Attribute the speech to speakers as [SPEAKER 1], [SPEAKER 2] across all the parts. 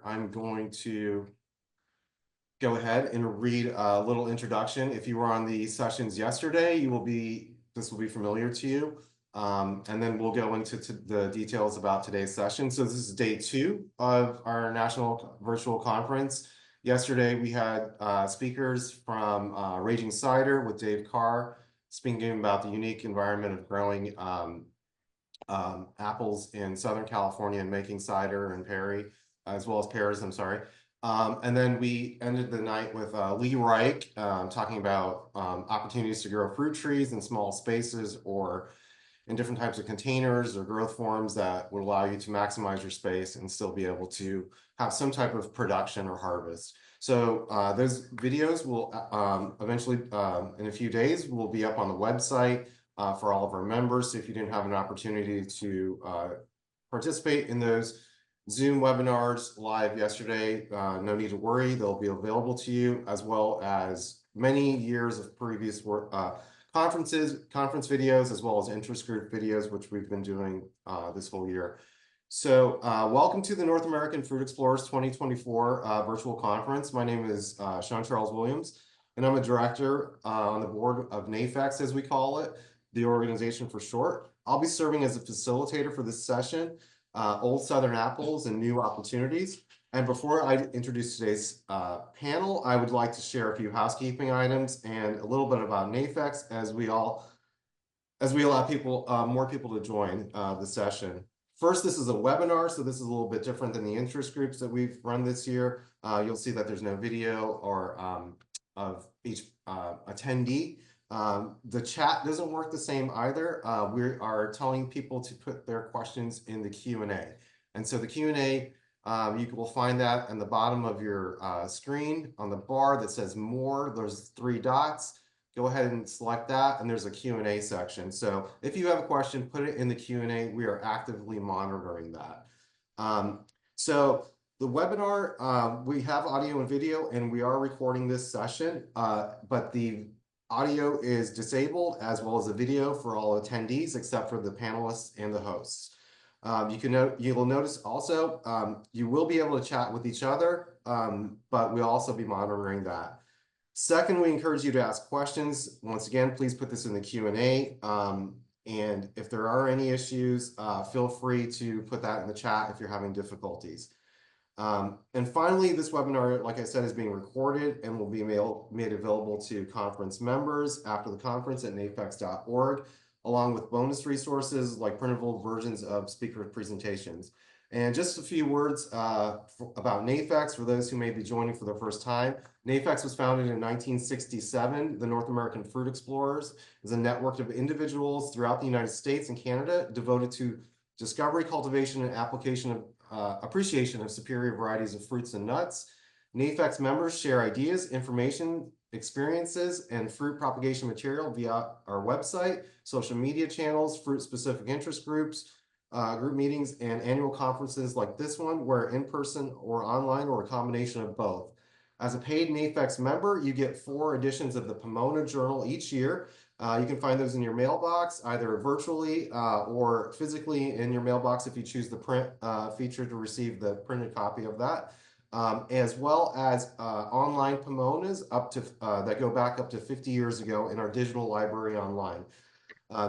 [SPEAKER 1] I'm going to go ahead and read a little introduction. If you were on the sessions yesterday, this will be familiar to you. And then we'll go into the details about today's session. So this is day 2 of our national virtual conference. Yesterday, we had speakers from Raging Cider with Dave Carr, speaking about the unique environment of growing apples in Southern California and making cider and Perry, as well as pears, I'm sorry. And then we ended the night with Lee Reich talking about opportunities to grow fruit trees in small spaces or in different types of containers or growth forms that would allow you to maximize your space and still be able to have some type of production or harvest. So those videos will eventually, in a few days, will be up on the website for all of our members. So if you didn't have an opportunity to participate in those Zoom webinars live yesterday, no need to worry. They'll be available to you, as well as many years of previous work, conference videos, as well as interest group videos, which we've been doing this whole year. So welcome to the North American Fruit Explorers 2024 virtual conference. My name is Sean Charles Williams, and I'm a director on the board of NAFEX, as we call it, the organization for short. I'll be serving as a facilitator for this session, Old Southern Apples and New Opportunities. And before I introduce today's panel, I would like to share a few housekeeping items and a little bit about NAFEX as we allow more people to join the session. First, this is a webinar, so this is a little bit different than the interest groups that we've run this year. You'll see that there's no video or of each attendee. The chat doesn't work the same either. We are telling people to put their questions in the Q&A. And so the Q&A, you will find that in the bottom of your screen on the bar that says more. There's 3 dots. Go ahead and select that, and there's a Q&A section. So if you have a question, put it in the Q&A. We are actively monitoring that. So the webinar, we have audio and video, and we are recording this session, but the audio is disabled, as well as the video for all attendees, except for the panelists and the hosts. You will notice also, you will be able to chat with each other, but we'll also be monitoring that. Second, we encourage you to ask questions. Once again, please put this in the Q&A. And if there are any issues, feel free to put that in the chat if you're having difficulties. And finally, this webinar, like I said, is being recorded and will be made available to conference members after the conference at nafex.org, along with bonus resources like printable versions of speaker presentations. And just a few words about NAFEX for those who may be joining for the first time. NAFEX was founded in 1967. The North American Fruit Explorers is a network of individuals throughout the United States and Canada devoted to discovery, cultivation, and appreciation of superior varieties of fruits and nuts. NAFEX members share ideas, information, experiences, and fruit propagation material via our website, social media channels, fruit-specific interest groups, group meetings, and annual conferences like this one, where in person or online or a combination of both. As a paid NAFEX member, you get 4 editions of the Pomona Journal each year. You can find those in your mailbox, either virtually or physically in your mailbox if you choose the print feature to receive the printed copy of that, as well as online Pomonas that go back up to 50 years ago in our digital library online.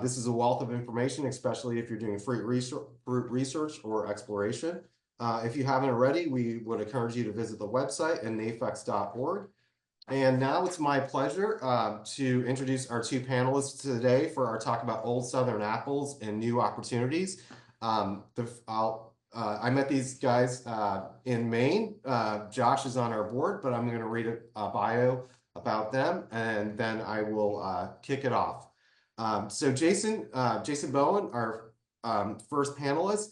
[SPEAKER 1] This is a wealth of information, especially if you're doing fruit research or exploration. If you haven't already, we would encourage you to visit the website at nafex.org. And now it's my pleasure to introduce our 2 panelists today for our talk about Old Southern Apples and New Opportunities. I met these guys in Maine. Josh is on our board, but I'm going to read a bio about them, and then I will kick it off. So Jason Bowen, our first panelist,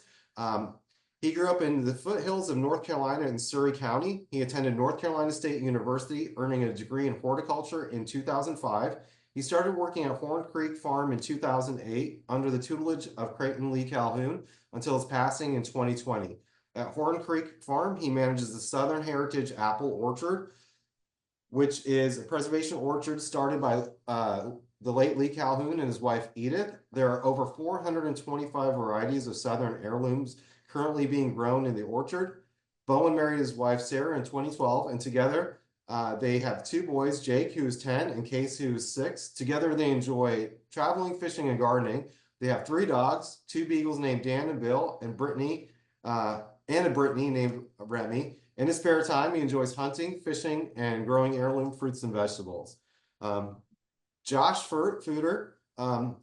[SPEAKER 1] he grew up in the foothills of North Carolina in Surry County. He attended North Carolina State University, earning a degree in horticulture in 2005. He started working at Horn Creek Farm in 2008 under the tutelage of Creighton Lee Calhoun until his passing in 2020. At Horn Creek Farm, he manages the Southern Heritage Apple Orchard, which is a preservation orchard started by the late Lee Calhoun and his wife Edith. There are over 425 varieties of Southern heirlooms currently being grown in the orchard. Bowen married his wife Sarah in 2012, and together they have two boys, Jake, who is 10, and Case, who is 6. Together they enjoy traveling, fishing, and gardening. They have 3 dogs, 2 beagles named Dan and Bill, and a Brittany named Remy. In his spare time, he enjoys hunting, fishing, and growing heirloom fruits and vegetables. Um, Josh Footer,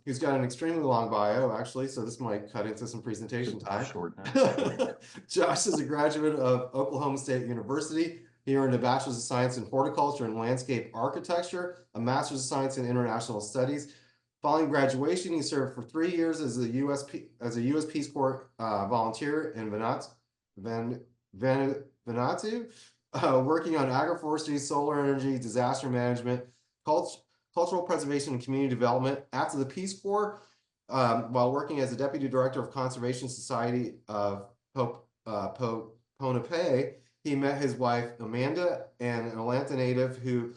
[SPEAKER 1] who's got an extremely long bio, actually, so this might cut into some presentation time.
[SPEAKER 2] Short now.
[SPEAKER 1] Josh is a graduate of Oklahoma State University. He earned a Bachelor's of Science in Horticulture and Landscape Architecture, a Master's of Science in International Studies. Following graduation, he served for 3 years as a U.S. Peace Corps volunteer in Vanuatu, working on agroforestry, solar energy, disaster management, cultural preservation, and community development. After the Peace Corps, while working as a deputy director of Conservation Society of Ponape, he met his wife Amanda, an Atlanta native who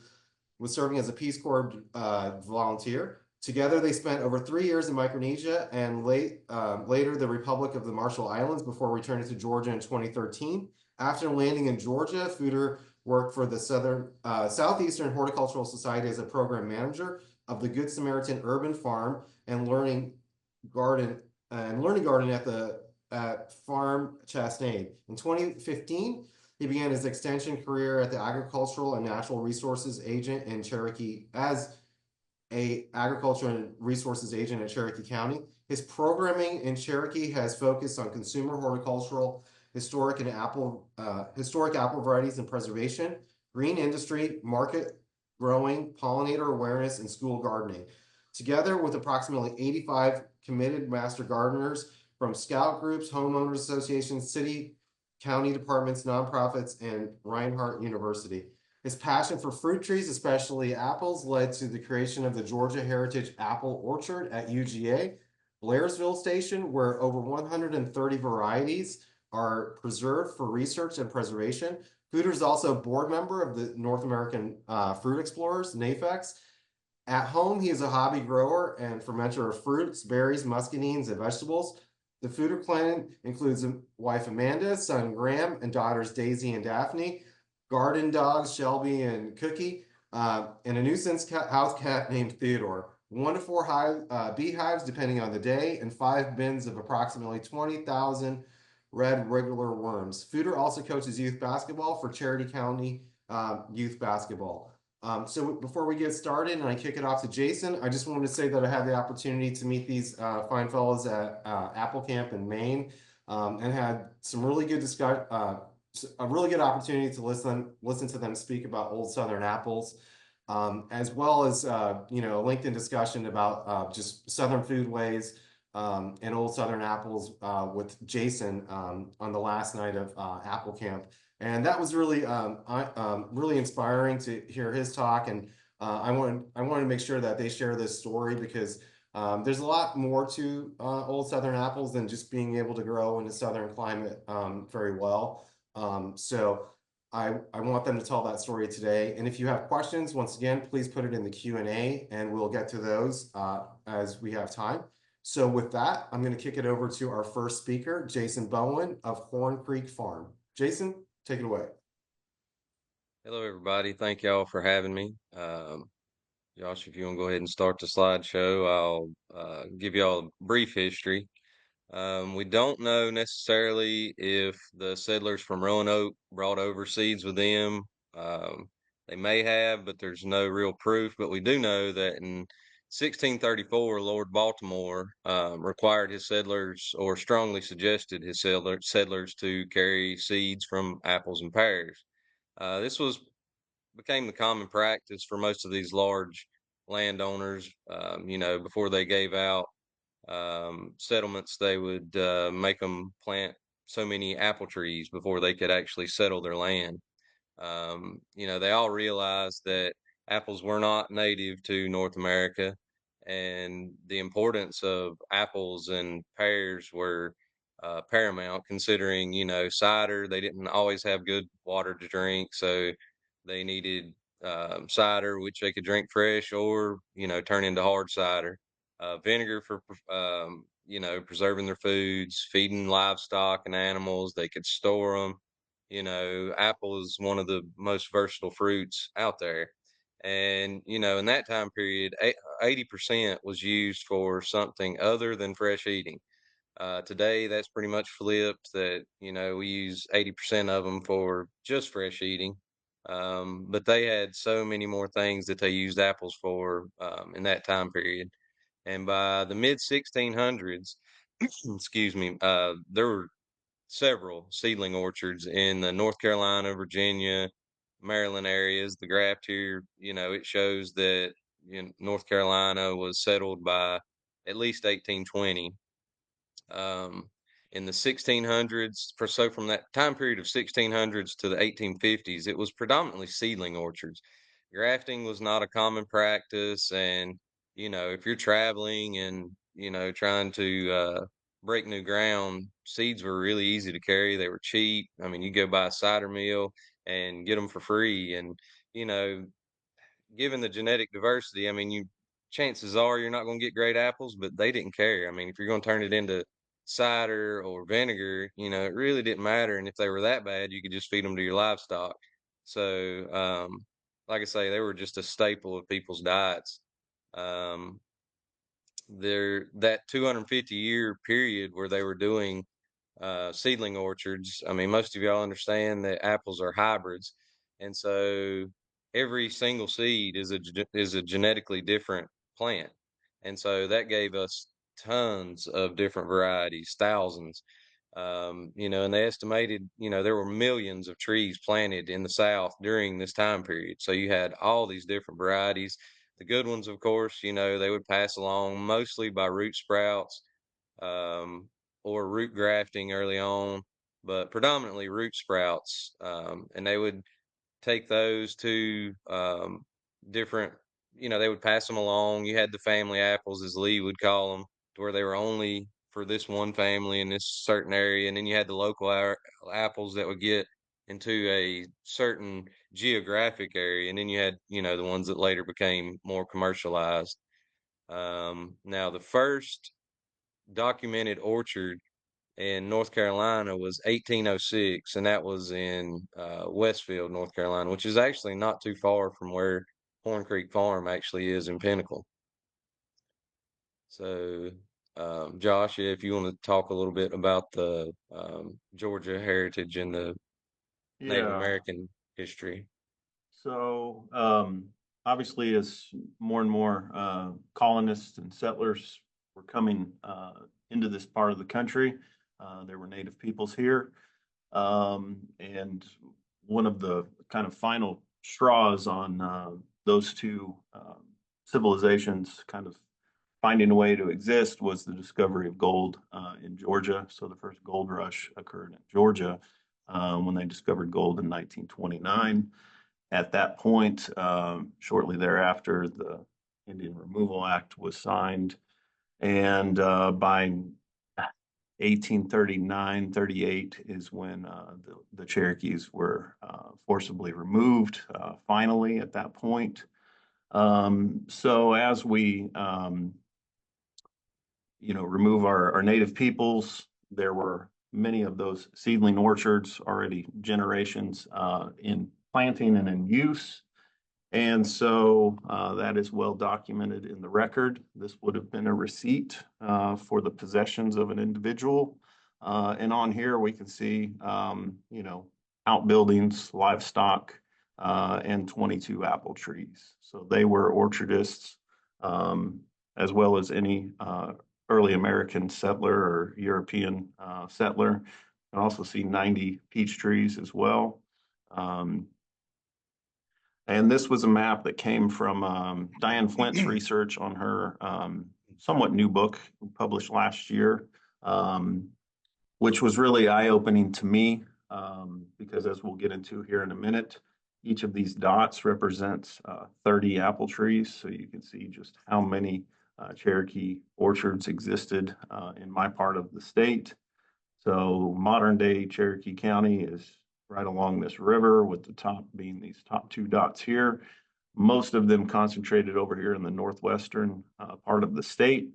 [SPEAKER 1] was serving as a Peace Corps volunteer. Together, they spent over 3 years in Micronesia and later the Republic of the Marshall Islands before returning to Georgia in 2013. After landing in Georgia, Footer worked for the Southeastern Horticultural Society as a program manager of the Good Samaritan Urban Farm and Learning Garden at Farm Chastain. In 2015, he began his extension career at the Agricultural and Natural Resources Agent in Cherokee as a agriculture and resources agent in Cherokee County. His programming in Cherokee has focused on consumer horticultural, historic apple varieties and preservation, green industry, market growing, pollinator awareness, and school gardening. Together with approximately 85 committed master gardeners from scout groups, homeowners associations, city, county departments, nonprofits, and Reinhardt University. His passion for fruit trees, especially apples, led to the creation of the Georgia Heritage Apple Orchard at UGA, Blairsville Station, where over 130 varieties are preserved for research and preservation. Footer is also a board member of the North American Fruit Explorers, NAFEX. At home, he is a hobby grower and fermenter of fruits, berries, muscadines, and vegetables. The Footer clan includes a wife Amanda, son Graham, and daughters Daisy and Daphne, garden dogs Shelby and Cookie, and a nuisance house cat named Theodore. 1 to 4 beehives depending on the day, and 5 bins of approximately 20,000 red regular worms. Footer also coaches youth basketball for Charity County Youth Basketball. So before we get started and I kick it off to Jason, I just wanted to say that I had the opportunity to meet these fine fellows at Apple Camp in Maine, and had some really good a really good opportunity to listen to them speak about Old Southern apples, as well as a LinkedIn discussion about just Southern foodways and Old Southern apples with Jason on the last night of Apple Camp. And that was really really inspiring to hear his talk. And I wanted to make sure that they share this story because there's a lot more to Old Southern apples than just being able to grow in a Southern climate very well. So I want them to tell that story today. And if you have questions, once again, please put it in the Q&A and we'll get to those as we have time. So with that, I'm going to kick it over to our first speaker, Jason Bowen of Horn Creek Farm. Jason, take it away.
[SPEAKER 3] Hello, everybody. Thank y'all for having me. Josh, if you want to go ahead and start the slideshow, I'll give y'all a brief history. We don't know necessarily if the settlers from Roanoke brought over seeds with them. Um, they may have, but there's no real proof. But we do know that in 1634, Lord Baltimore required his settlers, or strongly suggested his settlers to carry seeds from apples and pears. This became the common practice for most of these large landowners. Before they gave out settlements, they would make them plant so many apple trees before they could actually settle their land. They all realized that apples were not native to North America, and the importance of apples and pears were paramount, considering, cider. They didn't always have good water to drink, so they needed cider, which they could drink fresh or, turn into hard cider. Vinegar for, preserving their foods, feeding livestock and animals. They could store them, apple is one of the most versatile fruits out there. And, in that time period, 80% was used for something other than fresh eating. Today, that's pretty much flipped that, we use 80% of them for just fresh eating. But they had so many more things that they used apples for in that time period. And by the mid 1600s, excuse me, there were several seedling orchards in the North Carolina, Virginia, Maryland areas. The graph here, it shows that North Carolina was settled by at least 1820. um, in the 1600s. From that time period of 1600s to the 1850s, it was predominantly seedling orchards. Grafting was not a common practice, and if you're traveling and trying to break new ground, seeds were really easy to carry. They were cheap. I mean, you go buy a cider mill and get them for free, and you know given the genetic diversity, I mean, you chances are you're not going to get great apples, but they didn't care. I mean, if you're going to turn it into cider or vinegar, it really didn't matter. And if they were that bad, you could just feed them to your livestock. So, like I say, they were just a staple of people's diets. Um, there, that 250-year period where they were doing seedling orchards. I mean, most of y'all understand that apples are hybrids, and so every single seed is a genetically different plant, and so that gave us tons of different varieties, thousands. And they estimated, there were millions of trees planted in the South during this time period. So you had all these different varieties. The good ones, of course, they would pass along mostly by root sprouts, um, or root grafting early on, but predominantly root sprouts. And they would take those to different, they would pass them along. You had the family apples, as Lee would call them, to where they were only for this one family in this certain area. And then you had the local apples that would get into a certain geographic area. And then you had, the ones that later became more commercialized. Now, the first documented orchard in North Carolina was 1806, and that was in Westfield, North Carolina, which is actually not too far from where Horn Creek Farm actually is in Pinnacle. So, Josh, if you want to talk a little bit about the Georgia heritage and the Native
[SPEAKER 2] Yeah.
[SPEAKER 3] American history.
[SPEAKER 2] So obviously, as more and more colonists and settlers were coming into this part of the country, there were native peoples here. And one of the kind of final straws on those two civilizations kind of finding a way to exist was the discovery of gold in Georgia. So the first gold rush occurred in Georgia when they discovered gold in 1929. At that point, shortly thereafter, the Indian Removal Act was signed. And by 1839-38 is when the Cherokees were forcibly removed, finally, at that point. So as we, remove our native peoples, there were many of those seedling orchards already generations in planting and in use. And so that is well documented in the record. This would have been a receipt for the possessions of an individual. And on here we can see, outbuildings, livestock, and 22 apple trees. So they were orchardists, as well as any early American settler or European settler. You can also see 90 peach trees as well. And this was a map that came from Diane Flint's research on her somewhat new book published last year, which was really eye-opening to me because, as we'll get into here in a minute, each of these dots represents 30 apple trees. So you can see just how many Cherokee orchards existed in my part of the state. So modern day Cherokee County is right along this river, with the top being these top two dots here. Most of them concentrated over here in the northwestern part of the state.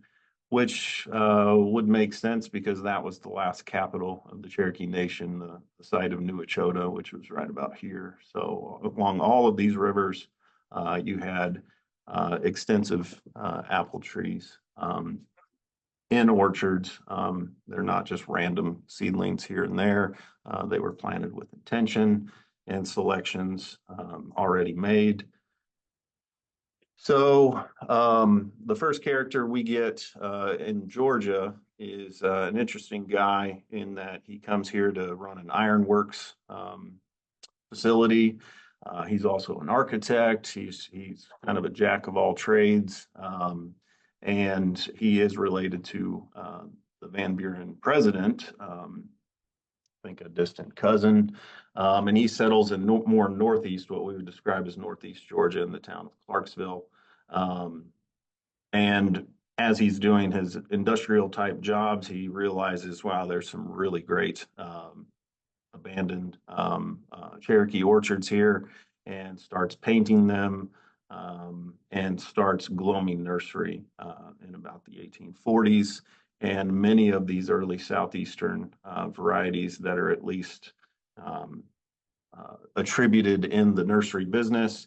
[SPEAKER 2] which would make sense because that was the last capital of the Cherokee Nation, the site of New Echota, which was right about here. So along all of these rivers, you had extensive apple trees in orchards. They're not just random seedlings here and there. They were planted with intention and selections already made. So the first character we get in Georgia is an interesting guy in that he comes here to run an ironworks facility. He's also an architect. He's kind of a jack of all trades, and he is related to the Van Buren president. I think a distant cousin, and he settles in more northeast, what we would describe as northeast Georgia, in the town of Clarksville. And as he's doing his industrial type jobs, he realizes, wow, there's some really great abandoned Cherokee orchards here, and starts painting them, and starts Gloaming Nursery in about the 1840s. And many of these early southeastern varieties that are at least attributed in the nursery business,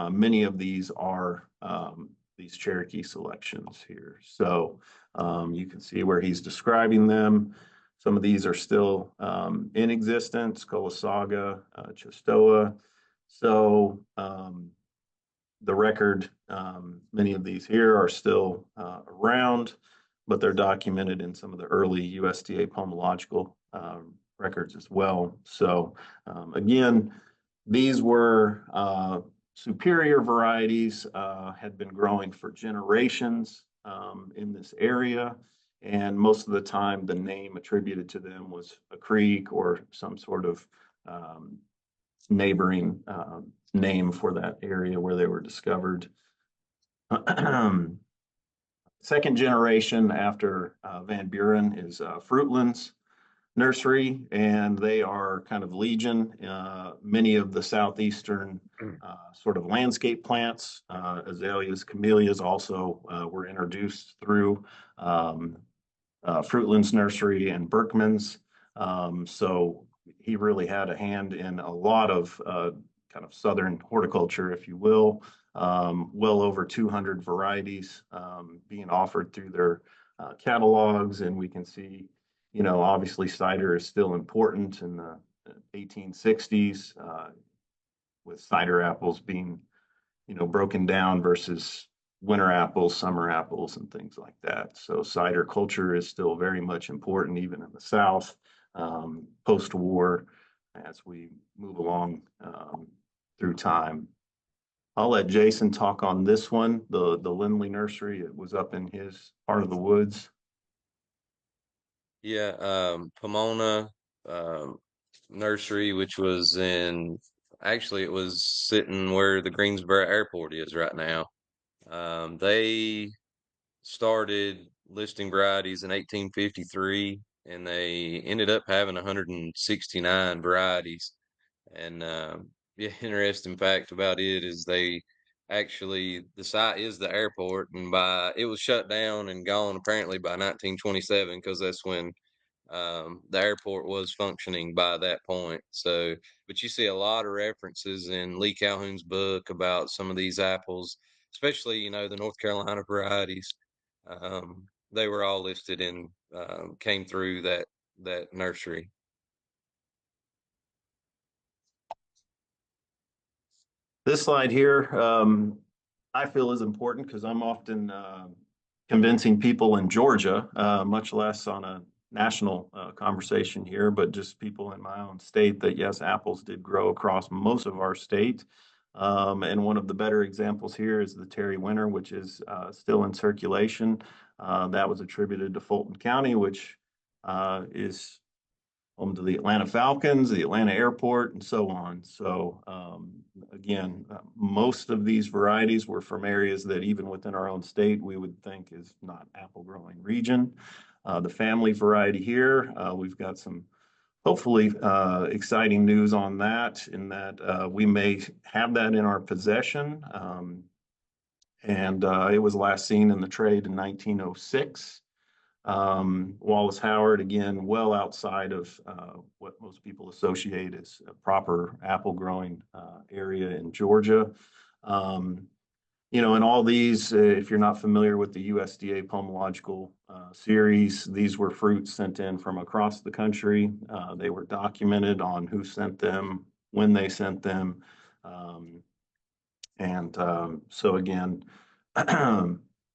[SPEAKER 2] many of these are these Cherokee selections here. So you can see where he's describing them. Some of these are still in existence: Colasaga, Chistoa. So the record, many of these here are still around, but they're documented in some of the early USDA pomological records as well. So again, these were superior varieties, had been growing for generations in this area. And most of the time, the name attributed to them was a creek or some sort of neighboring name for that area where they were discovered. Second generation after Van Buren is Fruitlands Nursery, and they are kind of legion. Many of the southeastern sort of landscape plants, azaleas, camellias, also were introduced through Fruitlands Nursery and Berkman's. So he really had a hand in a lot of kind of southern horticulture, if you will. Well over 200 varieties being offered through their catalogs, and we can see, you know, obviously cider is still important in the 1860s, with cider apples being, you know, broken down versus winter apples, summer apples, and things like that. So cider culture is still very much important, even in the South, post-war, as we move along through time. I'll let Jason talk on this one, the Lindley Nursery. It was up in his part of the woods.
[SPEAKER 3] Yeah, Pomona Nursery, which was actually, it was sitting where the Greensboro Airport is right now. They started listing varieties in 1853, and they ended up having 169 varieties. And yeah, interesting fact about it is the site is the airport, and it was shut down and gone apparently by 1927, because that's when the airport was functioning by that point. So, but you see a lot of references in Lee Calhoun's book about some of these apples, especially, you know, the North Carolina varieties. They were all listed in, came through that nursery.
[SPEAKER 2] This slide here, I feel is important because I'm often convincing people in Georgia, much less on a national conversation here, but just people in my own state, that yes, apples did grow across most of our state. And one of the better examples here is the Terry Winter, which is still in circulation. That was attributed to Fulton County, which is home to the Atlanta Falcons, the Atlanta Airport, and so on. So again, most of these varieties were from areas that even within our own state, we would think is not apple growing region. The family variety here, we've got some hopefully exciting news on that, in that we may have that in our possession. And it was last seen in the trade in 1906. Wallace Howard, again, well outside of what most people associate as a proper apple growing area in Georgia. You know, and all these, if you're not familiar with the USDA pomological series, these were fruits sent in from across the country. They were documented on who sent them, when they sent them. So again,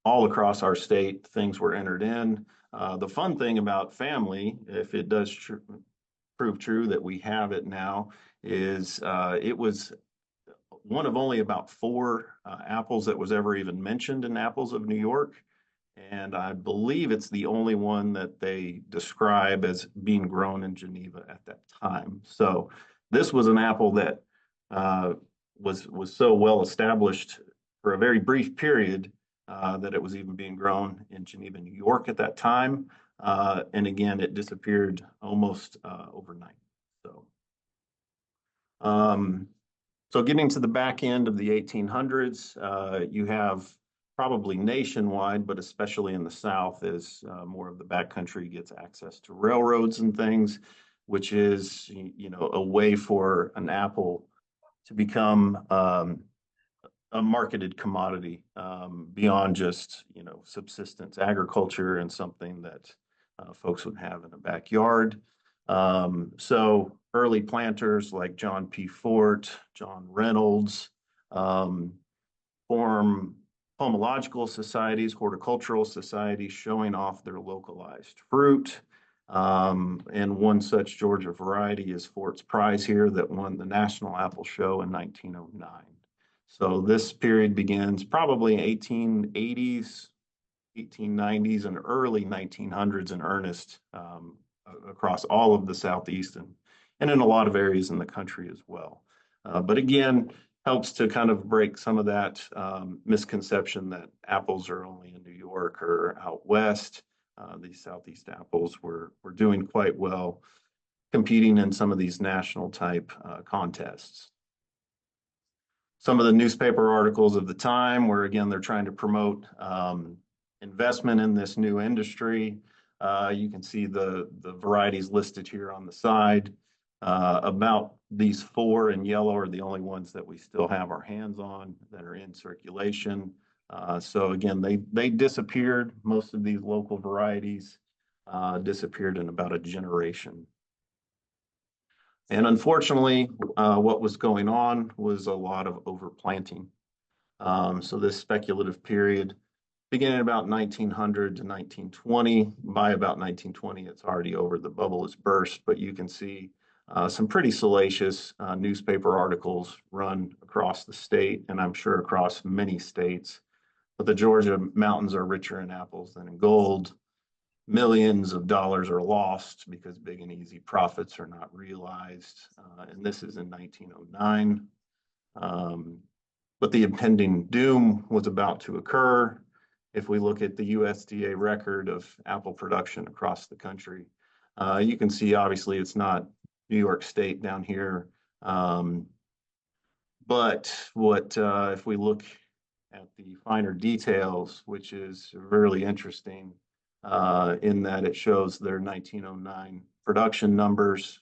[SPEAKER 2] all across our state, things were entered in. The fun thing about family, if it does prove true that we have it now, is it was one of only about 4 apples that was ever even mentioned in Apples of New York. And I believe it's the only one that they describe as being grown in Geneva at that time. So this was an apple that was so well established for a very brief period that it was even being grown in Geneva, New York at that time. And again, it disappeared almost overnight. So getting to the back end of the 1800s, you have probably nationwide, but especially in the South, as more of the backcountry gets access to railroads and things, which is, you know, a way for an apple to become a marketed commodity beyond just, you know, subsistence agriculture and something that folks would have in a backyard. So early planters like John P. Fort, John Reynolds, form pomological societies, horticultural societies showing off their localized fruit. And one such Georgia variety is Fort's Prize here that won the National Apple Show in 1909. So this period begins probably 1880s, 1890s, and early 1900s in earnest across all of the Southeast and in a lot of areas in the country as well. But again, helps to kind of break some of that misconception that apples are only in New York or out west. These Southeast apples were doing quite well, competing in some of these national type contests. Some of the newspaper articles of the time where, again, they're trying to promote investment in this new industry. You can see the varieties listed here on the side. About these 4 in yellow are the only ones that we still have our hands on that are in circulation. So again, they disappeared. Most of these local varieties disappeared in about a generation. And unfortunately, what was going on was a lot of overplanting. So this speculative period, beginning about 1900 to 1920, by about 1920, it's already over, the bubble has burst, but you can see some pretty salacious newspaper articles run across the state, and I'm sure across many states. But the Georgia mountains are richer in apples than in gold. Millions of dollars are lost because big and easy profits are not realized. And this is in 1909. But the impending doom was about to occur. If we look at the USDA record of apple production across the country, you can see obviously it's not New York State down here. But if we look at the finer details, which is really interesting, in that it shows their 1909 production numbers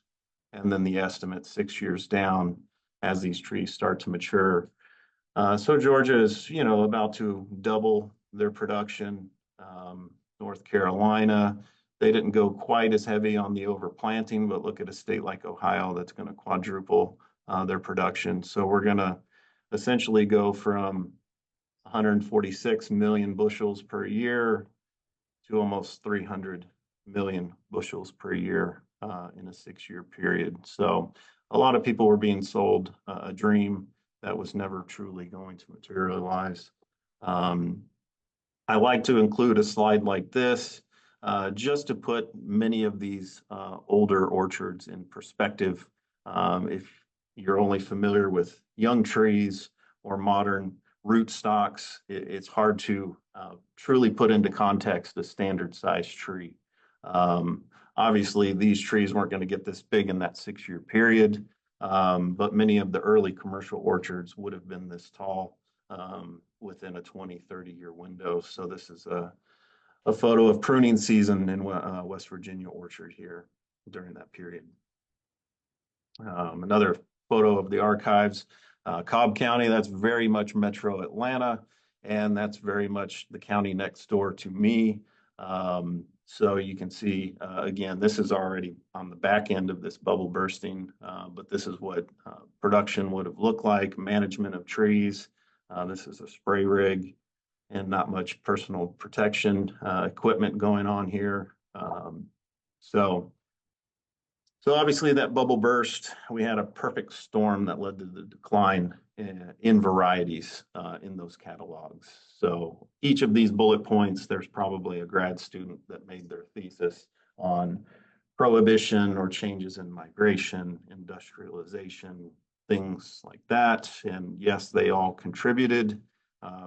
[SPEAKER 2] and then the estimate 6 years down as these trees start to mature. So Georgia is, you know, about to double their production. North Carolina, they didn't go quite as heavy on the overplanting, but look at a state like Ohio that's going to quadruple their production. So we're going to essentially go from 146 million bushels per year to almost 300 million bushels per year in a 6-year period. So a lot of people were being sold a dream that was never truly going to materialize. I like to include a slide like this just to put many of these older orchards in perspective. If you're only familiar with young trees or modern root stocks, it's hard to truly put into context a standard size tree. Obviously, these trees weren't going to get this big in that 6-year period, but many of the early commercial orchards would have been this tall within a 20, 30-year window. So this is a photo of pruning season in West Virginia orchard here during that period. Another photo of the archives, Cobb County, that's very much Metro Atlanta, and that's very much the county next door to me. So you can see, again, this is already on the back end of this bubble bursting, but this is what production would have looked like, management of trees. This is a spray rig and not much personal protection equipment going on here. So obviously that bubble burst, we had a perfect storm that led to the decline in varieties in those catalogs. So each of these bullet points, there's probably a grad student that made their thesis on prohibition or changes in migration, industrialization, things like that. And yes, they all contributed,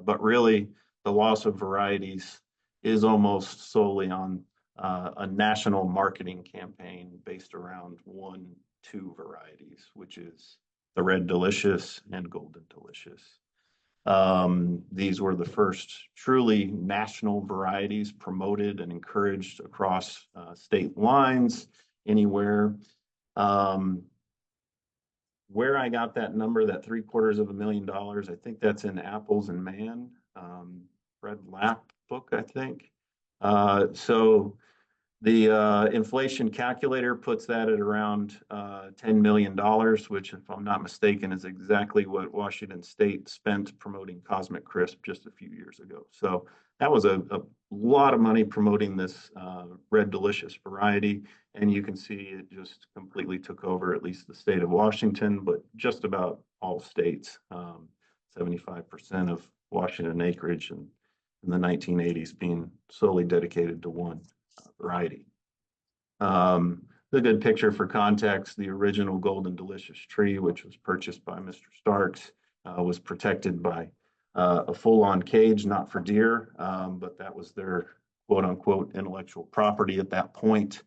[SPEAKER 2] but really the loss of varieties is almost solely on a national marketing campaign based around 1-2 varieties, which is the Red Delicious and Golden Delicious. These were the first truly national varieties promoted and encouraged across state lines, anywhere. Where I got that number, that $750,000, I think that's in Apples and Man, Fred Lapp book, I think. So the inflation calculator puts that at around $10 million, which, if I'm not mistaken, is exactly what Washington State spent promoting Cosmic Crisp just a few years ago. So that was a lot of money promoting this Red Delicious variety. And you can see it just completely took over at least the state of Washington, but just about all states, 75% of Washington acreage in the 1980s being solely dedicated to one variety. The good picture for context, the original Golden Delicious tree, which was purchased by Mr. Starks, was protected by a full-on cage, not for deer, but that was their quote-unquote intellectual property at that point.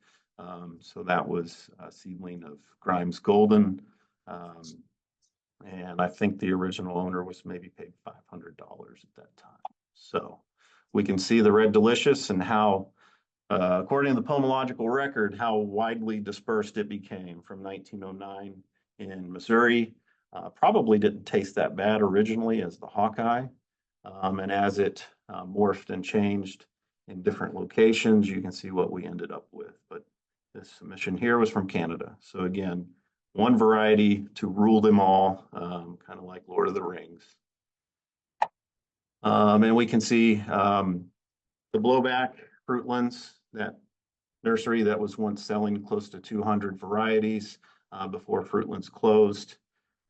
[SPEAKER 2] So that was a seedling of Grimes Golden. And I think the original owner was maybe paid $500 at that time. So we can see the Red Delicious and how, according to the pomological record, how widely dispersed it became from 1909 in Missouri. Probably didn't taste that bad originally as the Hawkeye. And as it morphed and changed in different locations, you can see what we ended up with. But this submission here was from Canada. So again, one variety to rule them all, kind of like Lord of the Rings. And we can see the blowback Fruitlands, that nursery that was once selling close to 200 varieties before Fruitlands closed.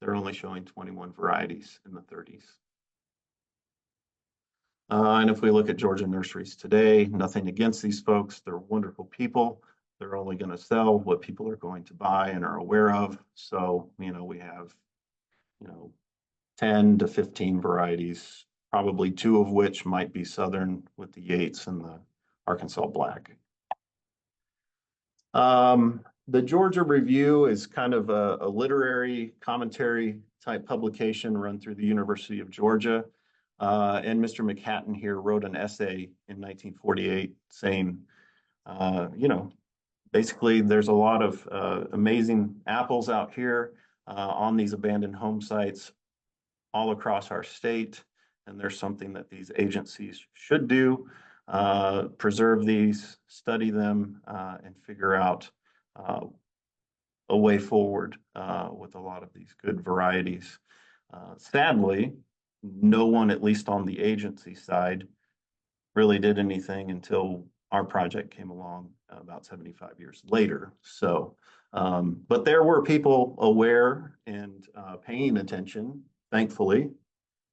[SPEAKER 2] They're only showing 21 varieties in the 30s. And if we look at Georgia nurseries today, nothing against these folks. They're wonderful people. They're only going to sell what people are going to buy and are aware of. So, we have, 10 to 15 varieties, probably 2 of which might be Southern with the Yates and the Arkansas Black. The Georgia Review is kind of a literary commentary type publication run through the University of Georgia. And Mr. McHatton here wrote an essay in 1948 saying, basically there's a lot of amazing apples out here on these abandoned home sites all across our state. And there's something that these agencies should do, preserve these, study them, and figure out a way forward with a lot of these good varieties. Sadly, no one, at least on the agency side, really did anything until our project came along about 75 years later. So, but there were people aware and paying attention, thankfully.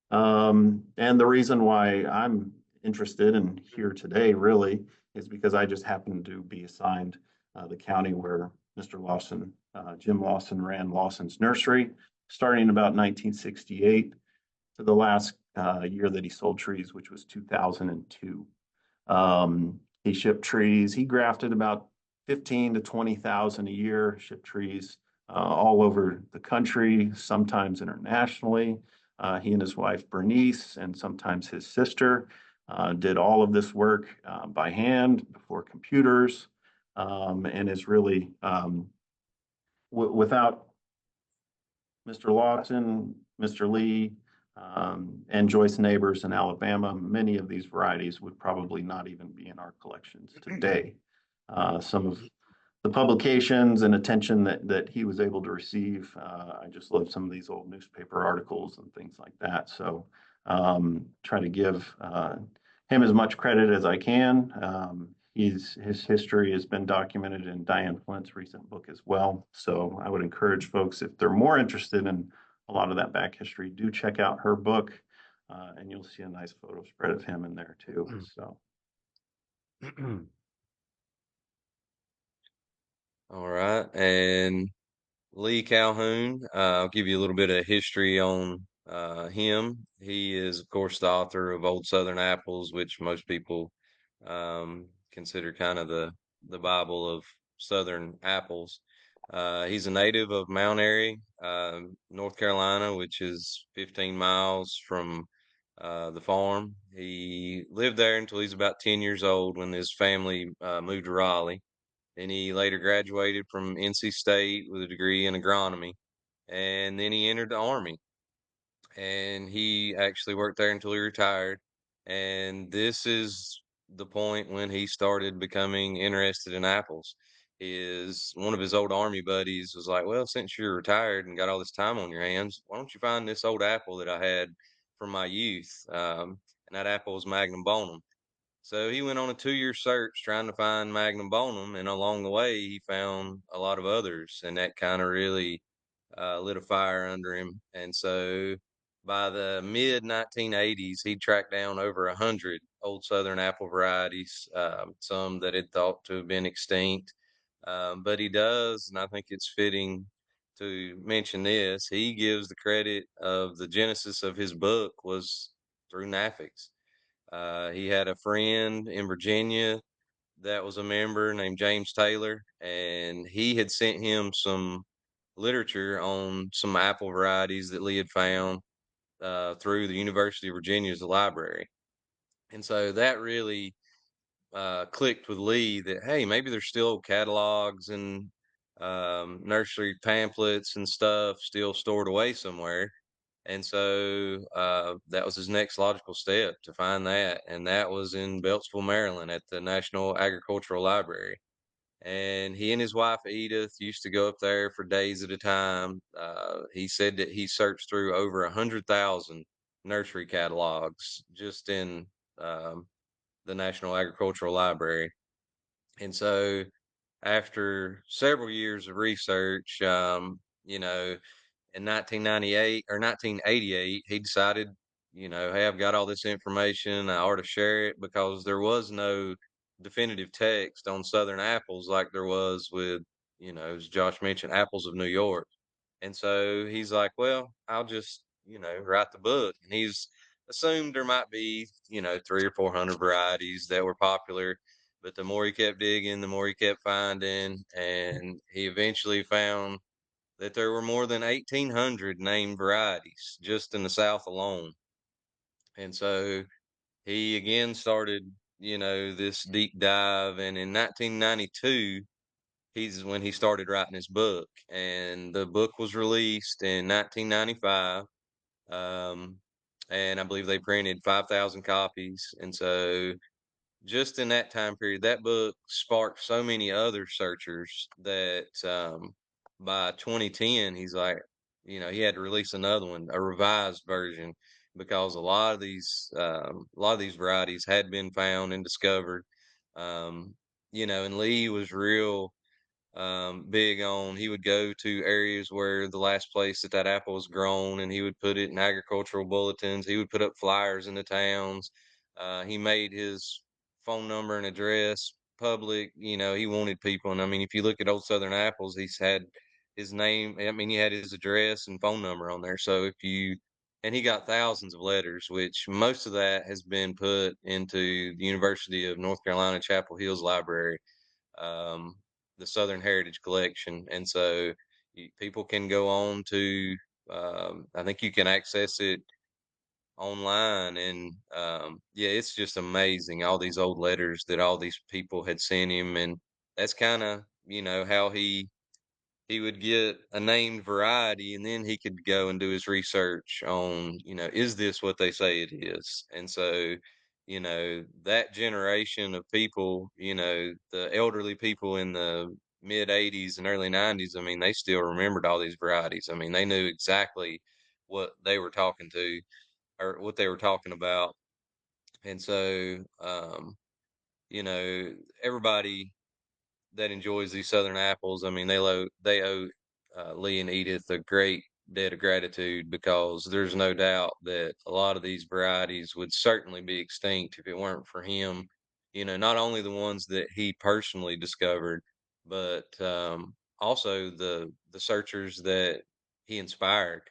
[SPEAKER 2] And the reason why I'm interested and here today really is because I just happened to be assigned the county where Mr. Lawson, Jim Lawson, ran Lawson's Nursery, starting about 1968 to the last year that he sold trees, which was 2002. He shipped trees. He grafted about 15 to 20,000 a year, shipped trees all over the country, sometimes internationally. He and his wife, Bernice, and sometimes his sister did all of this work by hand before computers, and is really without Mr. Lawton, Mr. Lee, and Joyce Neighbors in Alabama, many of these varieties would probably not even be in our collections today. Some of the publications and attention that he was able to receive, I just love some of these old newspaper articles and things like that. So try to give him as much credit as I can. His history has been documented in Diane Flint's recent book as well. So I would encourage folks, if they're more interested in a lot of that back history, do check out her book, and you'll see a nice photo spread of him in there too. So.
[SPEAKER 3] All right, and Lee Calhoun, I'll give you a little bit of history on him. He is, of course, the author of Old Southern Apples, which most people consider kind of the Bible of Southern apples. He's a native of Mount Airy, North Carolina, which is 15 miles from the farm. He lived there until he's about 10 years old when his family moved to Raleigh. Then he later graduated from NC State with a degree in agronomy, and then he entered the Army. And he actually worked there until he retired. And this is the point when he started becoming interested in apples. Is one of his old Army buddies was like, "Well, since you're retired and got all this time on your hands, why don't you find this old apple that I had from my youth?" And that apple was Magnum Bonum. So he went on a 2-year search trying to find Magnum Bonum, and along the way he found a lot of others, and that kind of really lit a fire under him. And so by the mid 1980s, he tracked down over 100 old Southern apple varieties, some that had thought to have been extinct. But he does, and I think it's fitting to mention this. He gives the credit of the genesis of his book was through NAFIX. He had a friend in Virginia that was a member named James Taylor, and he had sent him some literature on some apple varieties that Lee had found through the University of Virginia's library. And so that really clicked with Lee that, hey, maybe there's still catalogs and nursery pamphlets and stuff still stored away somewhere. And so that was his next logical step to find that. And that was in Beltsville, Maryland at the National Agricultural Library. And he and his wife Edith used to go up there for days at a time. He said that he searched through over 100,000 nursery catalogs just in um, the National Agricultural Library. And so after several years of research, in 1998 or 1988, he decided, hey, I've got all this information. I ought to share it because there was no definitive text on Southern apples like there was with, as Josh mentioned, apples of New York. And so he's like, well, I'll just, write the book. And he's assumed there might be, 300 or 400 varieties that were popular. But the more he kept digging, the more he kept finding. And he eventually found that there were more than 1,800 named varieties just in the South alone. And so he again started, this deep dive. And in 1992, he's when he started writing his book. And the book was released in 1995. Um, and I believe they printed 5,000 copies. And so just in that time period, that book sparked so many other searchers that by 2010, he's like, he had to release another one, a revised version, because a lot of these varieties had been found and discovered. Um, and Lee was real big on he would go to areas where the last place that apple was grown and he would put it in agricultural bulletins. He would put up flyers in the towns. He made his phone number and address public. He wanted people. And I mean, if you look at Old Southern Apples, he's had his name. I mean, he had his address and phone number on there. So and he got thousands of letters, which most of that has been put into the University of North Carolina Chapel Hill's library, um, the Southern Heritage Collection, and so people can go on to. I think you can access it online, and yeah, it's just amazing all these old letters that all these people had sent him, and that's kind of how he would get a named variety, and then he could go and do his research on, is this what they say it is? And so, that generation of people, the elderly people in the mid 80s and early 90s, I mean, they still remembered all these varieties. I mean, they knew exactly what they were talking to or what they were talking about. And so, you know, everybody that enjoys these southern apples. I mean, they owe Lee and Edith a great debt of gratitude, because there's no doubt that a lot of these varieties would certainly be extinct if it weren't for him. Not only the ones that he personally discovered, but also the searchers that he inspired.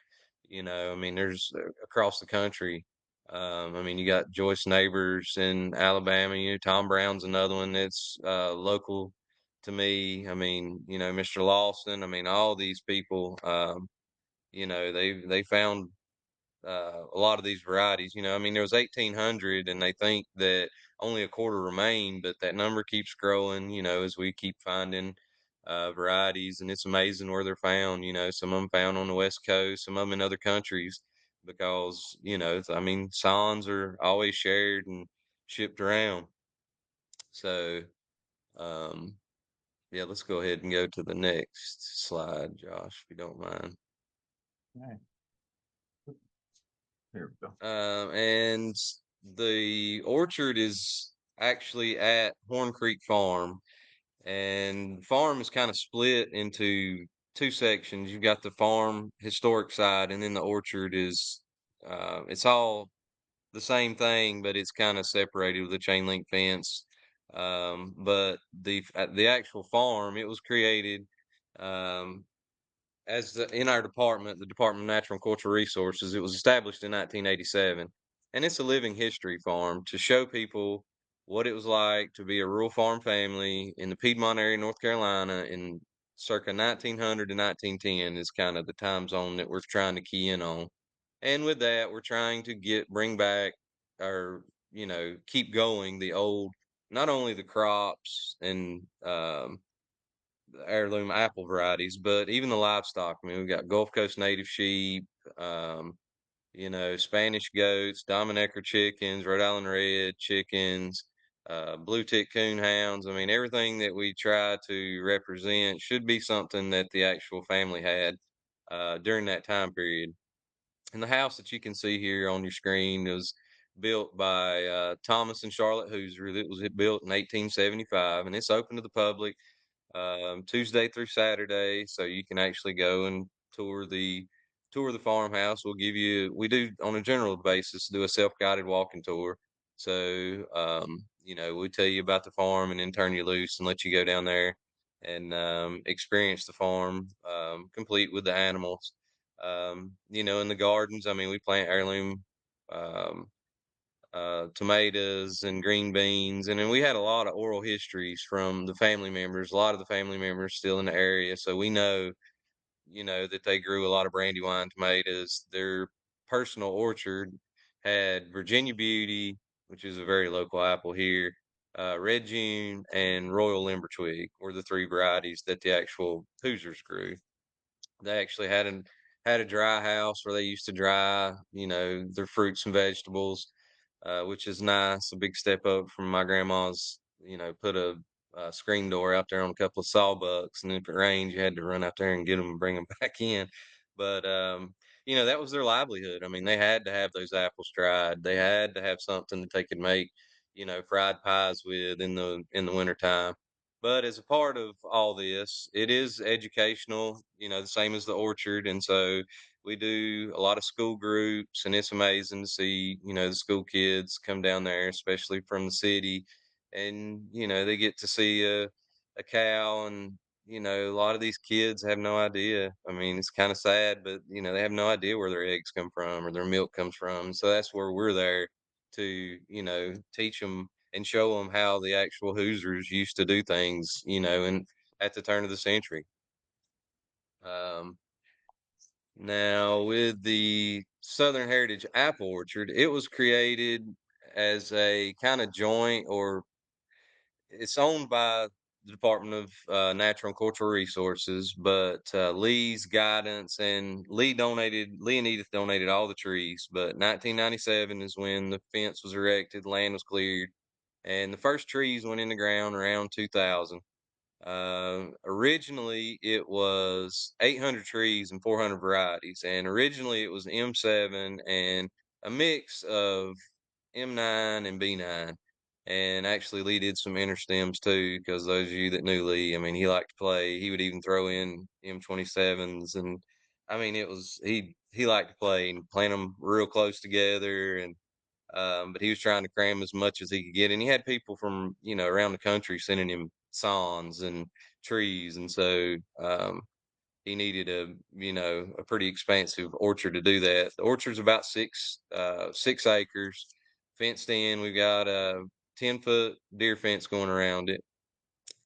[SPEAKER 3] I mean, there's across the country. I mean, you got Joyce Neighbors in Alabama. Tom Brown's another one that's local to me. I mean, Mr. Lawson. I mean, all these people. They found a lot of these varieties. I mean, there was 1,800, and they think that only a quarter remain, but that number keeps growing. As we keep finding varieties, and it's amazing where they're found. Some of them found on the West Coast, some of them in other countries, because I mean, songs are always shared and shipped around. So. Um, yeah, let's go ahead and go to the next slide, Josh, if you don't mind.
[SPEAKER 2] Okay. Here we go.
[SPEAKER 3] And the orchard is actually at Horn Creek Farm, and the farm is kind of split into two sections. You've got the farm historic side, and then the orchard is it's all the same thing, but it's kind of separated with a chain link fence. But the actual farm, it was created um, in our department, the Department of Natural and Cultural Resources. It was established in 1987, and it's a living history farm to show people what it was like to be a rural farm family in the Piedmont area, North Carolina, in circa 1900 to 1910 is kind of the time zone that we're trying to key in on. And with that, we're trying to bring back or keep going the old, not only the crops and heirloom apple varieties, but even the livestock. I mean, we've got Gulf Coast native sheep, um, Spanish goats, Dominecker chickens, Rhode Island red chickens, blue tick coon hounds. I mean, everything that we try to represent should be something that the actual family had during that time period. And the house that you can see here on your screen was built by Thomas and Charlotte Hooser. It was built in 1875, and it's open to the public Tuesday through Saturday, so you can actually go and tour the farmhouse. We do on a general basis do a self-guided walking tour. So we tell you about the farm and then turn you loose and let you go down there and experience the farm, complete with the animals. In the gardens, I mean, we plant heirloom um, tomatoes and green beans. And then we had a lot of oral histories from the family members, a lot of the family members still in the area. So we know, that they grew a lot of brandywine tomatoes. Their personal orchard had Virginia Beauty, which is a very local apple here, Red June, and Royal Limbertwig were the three varieties that the actual Hoosers grew. They actually had a dry house where they used to dry, their fruits and vegetables, which is nice. A big step up from my grandma's. Put a screen door out there on a couple of sawbucks, and if it rained, you had to run out there and get them and bring them back in. But that was their livelihood. I mean, they had to have those apples dried. They had to have something that they could make, fried pies with in the wintertime. But as a part of all this, it is educational, the same as the orchard. And so we do a lot of school groups, and it's amazing to see, the school kids come down there, especially from the city. And, they get to see a cow, and, a lot of these kids have no idea. I mean, it's kind of sad, but, they have no idea where their eggs come from or their milk comes from. So that's where we're there to, teach them and show them how the actual Hoosers used to do things, and at the turn of the century. Um, Now, with the Southern Heritage Apple Orchard, it was created as a kind of joint, or it's owned by the Department of Natural and Cultural Resources, but Lee's guidance, and Lee and Edith donated all the trees. But 1997 is when the fence was erected, land was cleared, and the first trees went in the ground around 2000. Originally, it was 800 trees and 400 varieties, and originally it was M7 and a mix of M9 and B9. And actually, Lee did some interstems too, because those of you that knew Lee, I mean, he liked to play. He would even throw in M27s, and I mean, he liked to play and plant them real close together, and but he was trying to cram as much as he could get, and he had people from around the country sending him songs and trees, and so he needed a pretty expansive orchard to do that. The orchard's about 6 acres, fenced in. We've got a 10-foot deer fence going around it.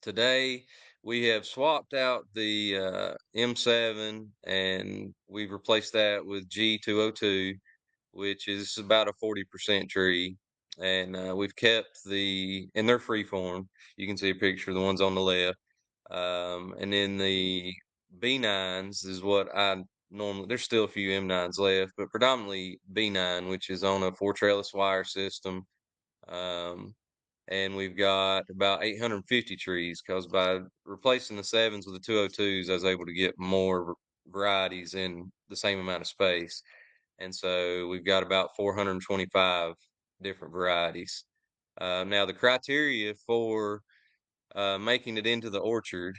[SPEAKER 3] Today we have swapped out the M7 and we've replaced that with G202, which is about a 40% tree. And we've kept and they're freeform. You can see a picture of the ones on the left. And then the B9s is what I normally, there's still a few M9s left, but predominantly B9, which is on a 4 trellis wire system. Um, and we've got about 850 trees because by replacing the sevens with the 202s, I was able to get more varieties in the same amount of space. And so we've got about 425 different varieties. Now, the criteria for making it into the orchard,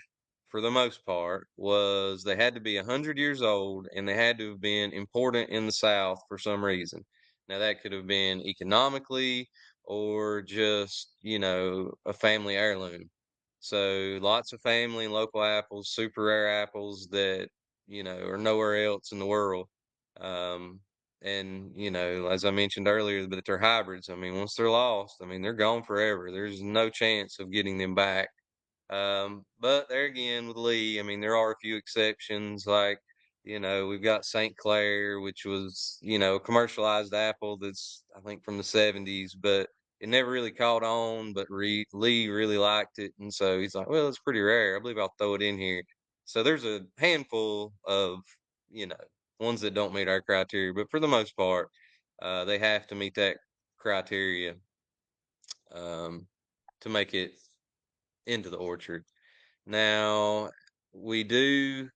[SPEAKER 3] for the most part, was they had to be 100 years old and they had to have been important in the South for some reason. Now, that could have been economically or just, a family heirloom. So lots of family and local apples, super rare apples that, are nowhere else in the world. Um, and, as I mentioned earlier, but they're hybrids. I mean, once they're lost, I mean, they're gone forever. There's no chance of getting them back. But there again with Lee, I mean, there are a few exceptions, like, we've got St. Clair, which was, a commercialized apple that's, I think, from the 70s, but it never really caught on. But Lee really liked it. And so he's like, well, it's pretty rare. I believe I'll throw it in here. So there's a handful of, you know, ones that don't meet our criteria, but for the most part, they have to meet that criteria um, to make it into the orchard. Now, we do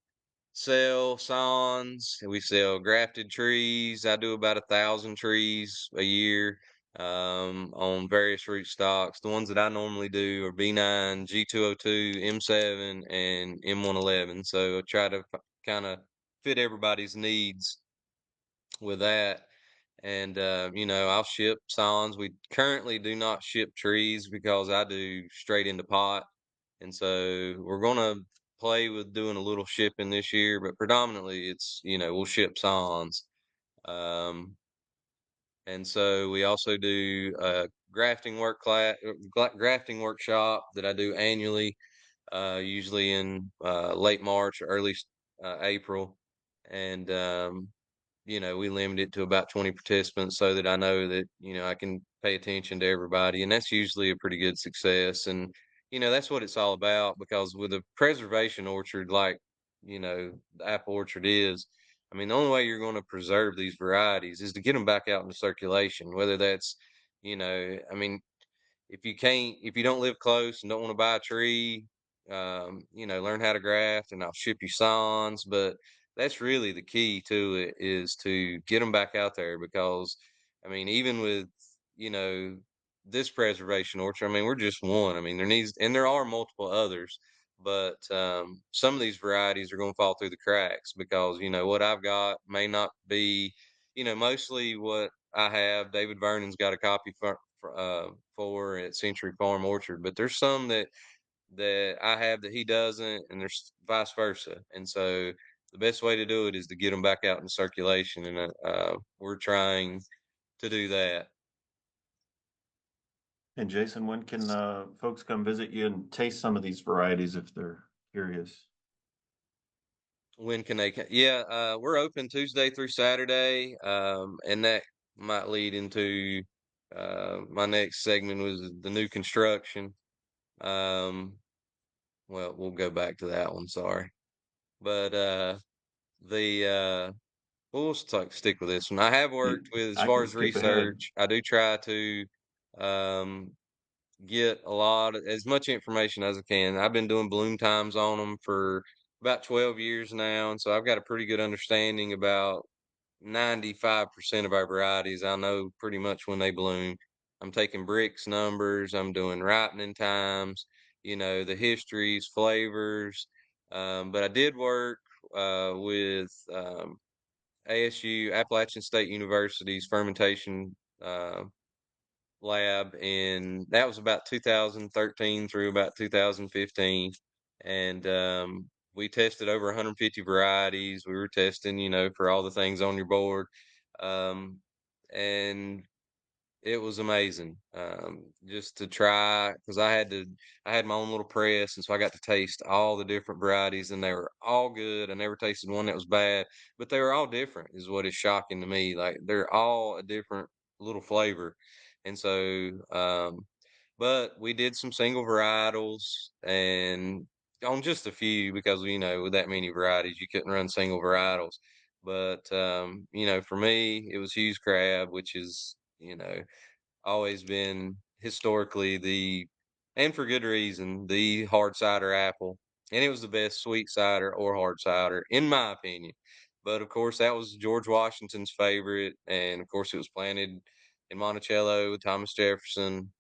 [SPEAKER 3] sell sonds, we sell grafted trees. I do about 1,000 trees a year on various root stocks. The ones that I normally do are B9, G202, M7, and M111. So I try to kind of fit everybody's needs with that. And I'll ship sonds. We currently do not ship trees because I do straight into pot. And so we're gonna play with doing a little shipping this year, but predominantly it's, we'll ship sonds. Um, and so we also do a grafting workshop that I do annually, usually in late March or early April. And we limit it to about 20 participants so that I know that, I can pay attention to everybody. And that's usually a pretty good success. And, that's what it's all about because with a preservation orchard like, the apple orchard is, I mean, the only way you're going to preserve these varieties is to get them back out into circulation, whether that's, I mean, if you don't live close and don't want to buy a tree, learn how to graft and I'll ship you sonds. But that's really the key to it is to get them back out there because, I mean, even with, you know, this preservation orchard, I mean, we're just one. I mean, there are multiple others, but some of these varieties are going to fall through the cracks because, what I've got may not be, mostly what I have. David Vernon's got a copy for at Century Farm Orchard, but there's some that I have that he doesn't, and there's vice versa. And so the best way to do it is to get them back out in circulation, and we're trying to do that.
[SPEAKER 2] And Jason, when can folks come visit you and taste some of these varieties if they're curious?
[SPEAKER 3] When can they? Yeah, we're open Tuesday through Saturday, and that might lead into my next segment was the new construction. Um, well, we'll go back to that one. Sorry, but the we'll stick with this one. I have
[SPEAKER 2] Hey,
[SPEAKER 3] worked with as
[SPEAKER 2] I
[SPEAKER 3] far
[SPEAKER 2] can
[SPEAKER 3] as
[SPEAKER 2] skip ahead.
[SPEAKER 3] research. I do try to um get as much information as I can. I've been doing bloom times on them for about 12 years now, and so I've got a pretty good understanding about 95% of our varieties. I know pretty much when they bloom. I'm taking bricks numbers, I'm doing ripening times, the histories, flavors. But I did work with ASU, Appalachian State University's fermentation uh, lab, and that was about 2013 through about 2015. And we tested over 150 varieties. We were testing, for all the things on your board. Um, and it was amazing. Just to try, because I had my own little press, and so I got to taste all the different varieties, and they were all good. I never tasted one that was bad, but they were all different, is what is shocking to me. Like they're all a different little flavor, and so, but we did some single varietals, and on just a few because with that many varieties, you couldn't run single varietals. But for me, it was Hughes Crab, which is always been historically and for good reason, the hard cider apple. And it was the best sweet cider or hard cider, in my opinion. But of course, that was George Washington's favorite. And of course, it was planted in Monticello with Thomas Jefferson.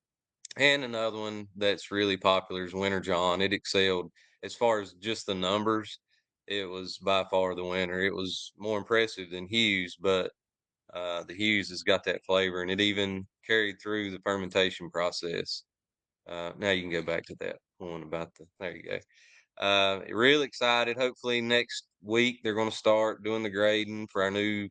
[SPEAKER 3] And another one that's really popular is Winter John. It excelled as far as just the numbers. It was by far the winner. It was more impressive than Hughes, but the Hughes has got that flavor, and it even carried through the fermentation process. Now you can go back to that one about there you go. Really excited. Hopefully next week they're going to start doing the grading for our new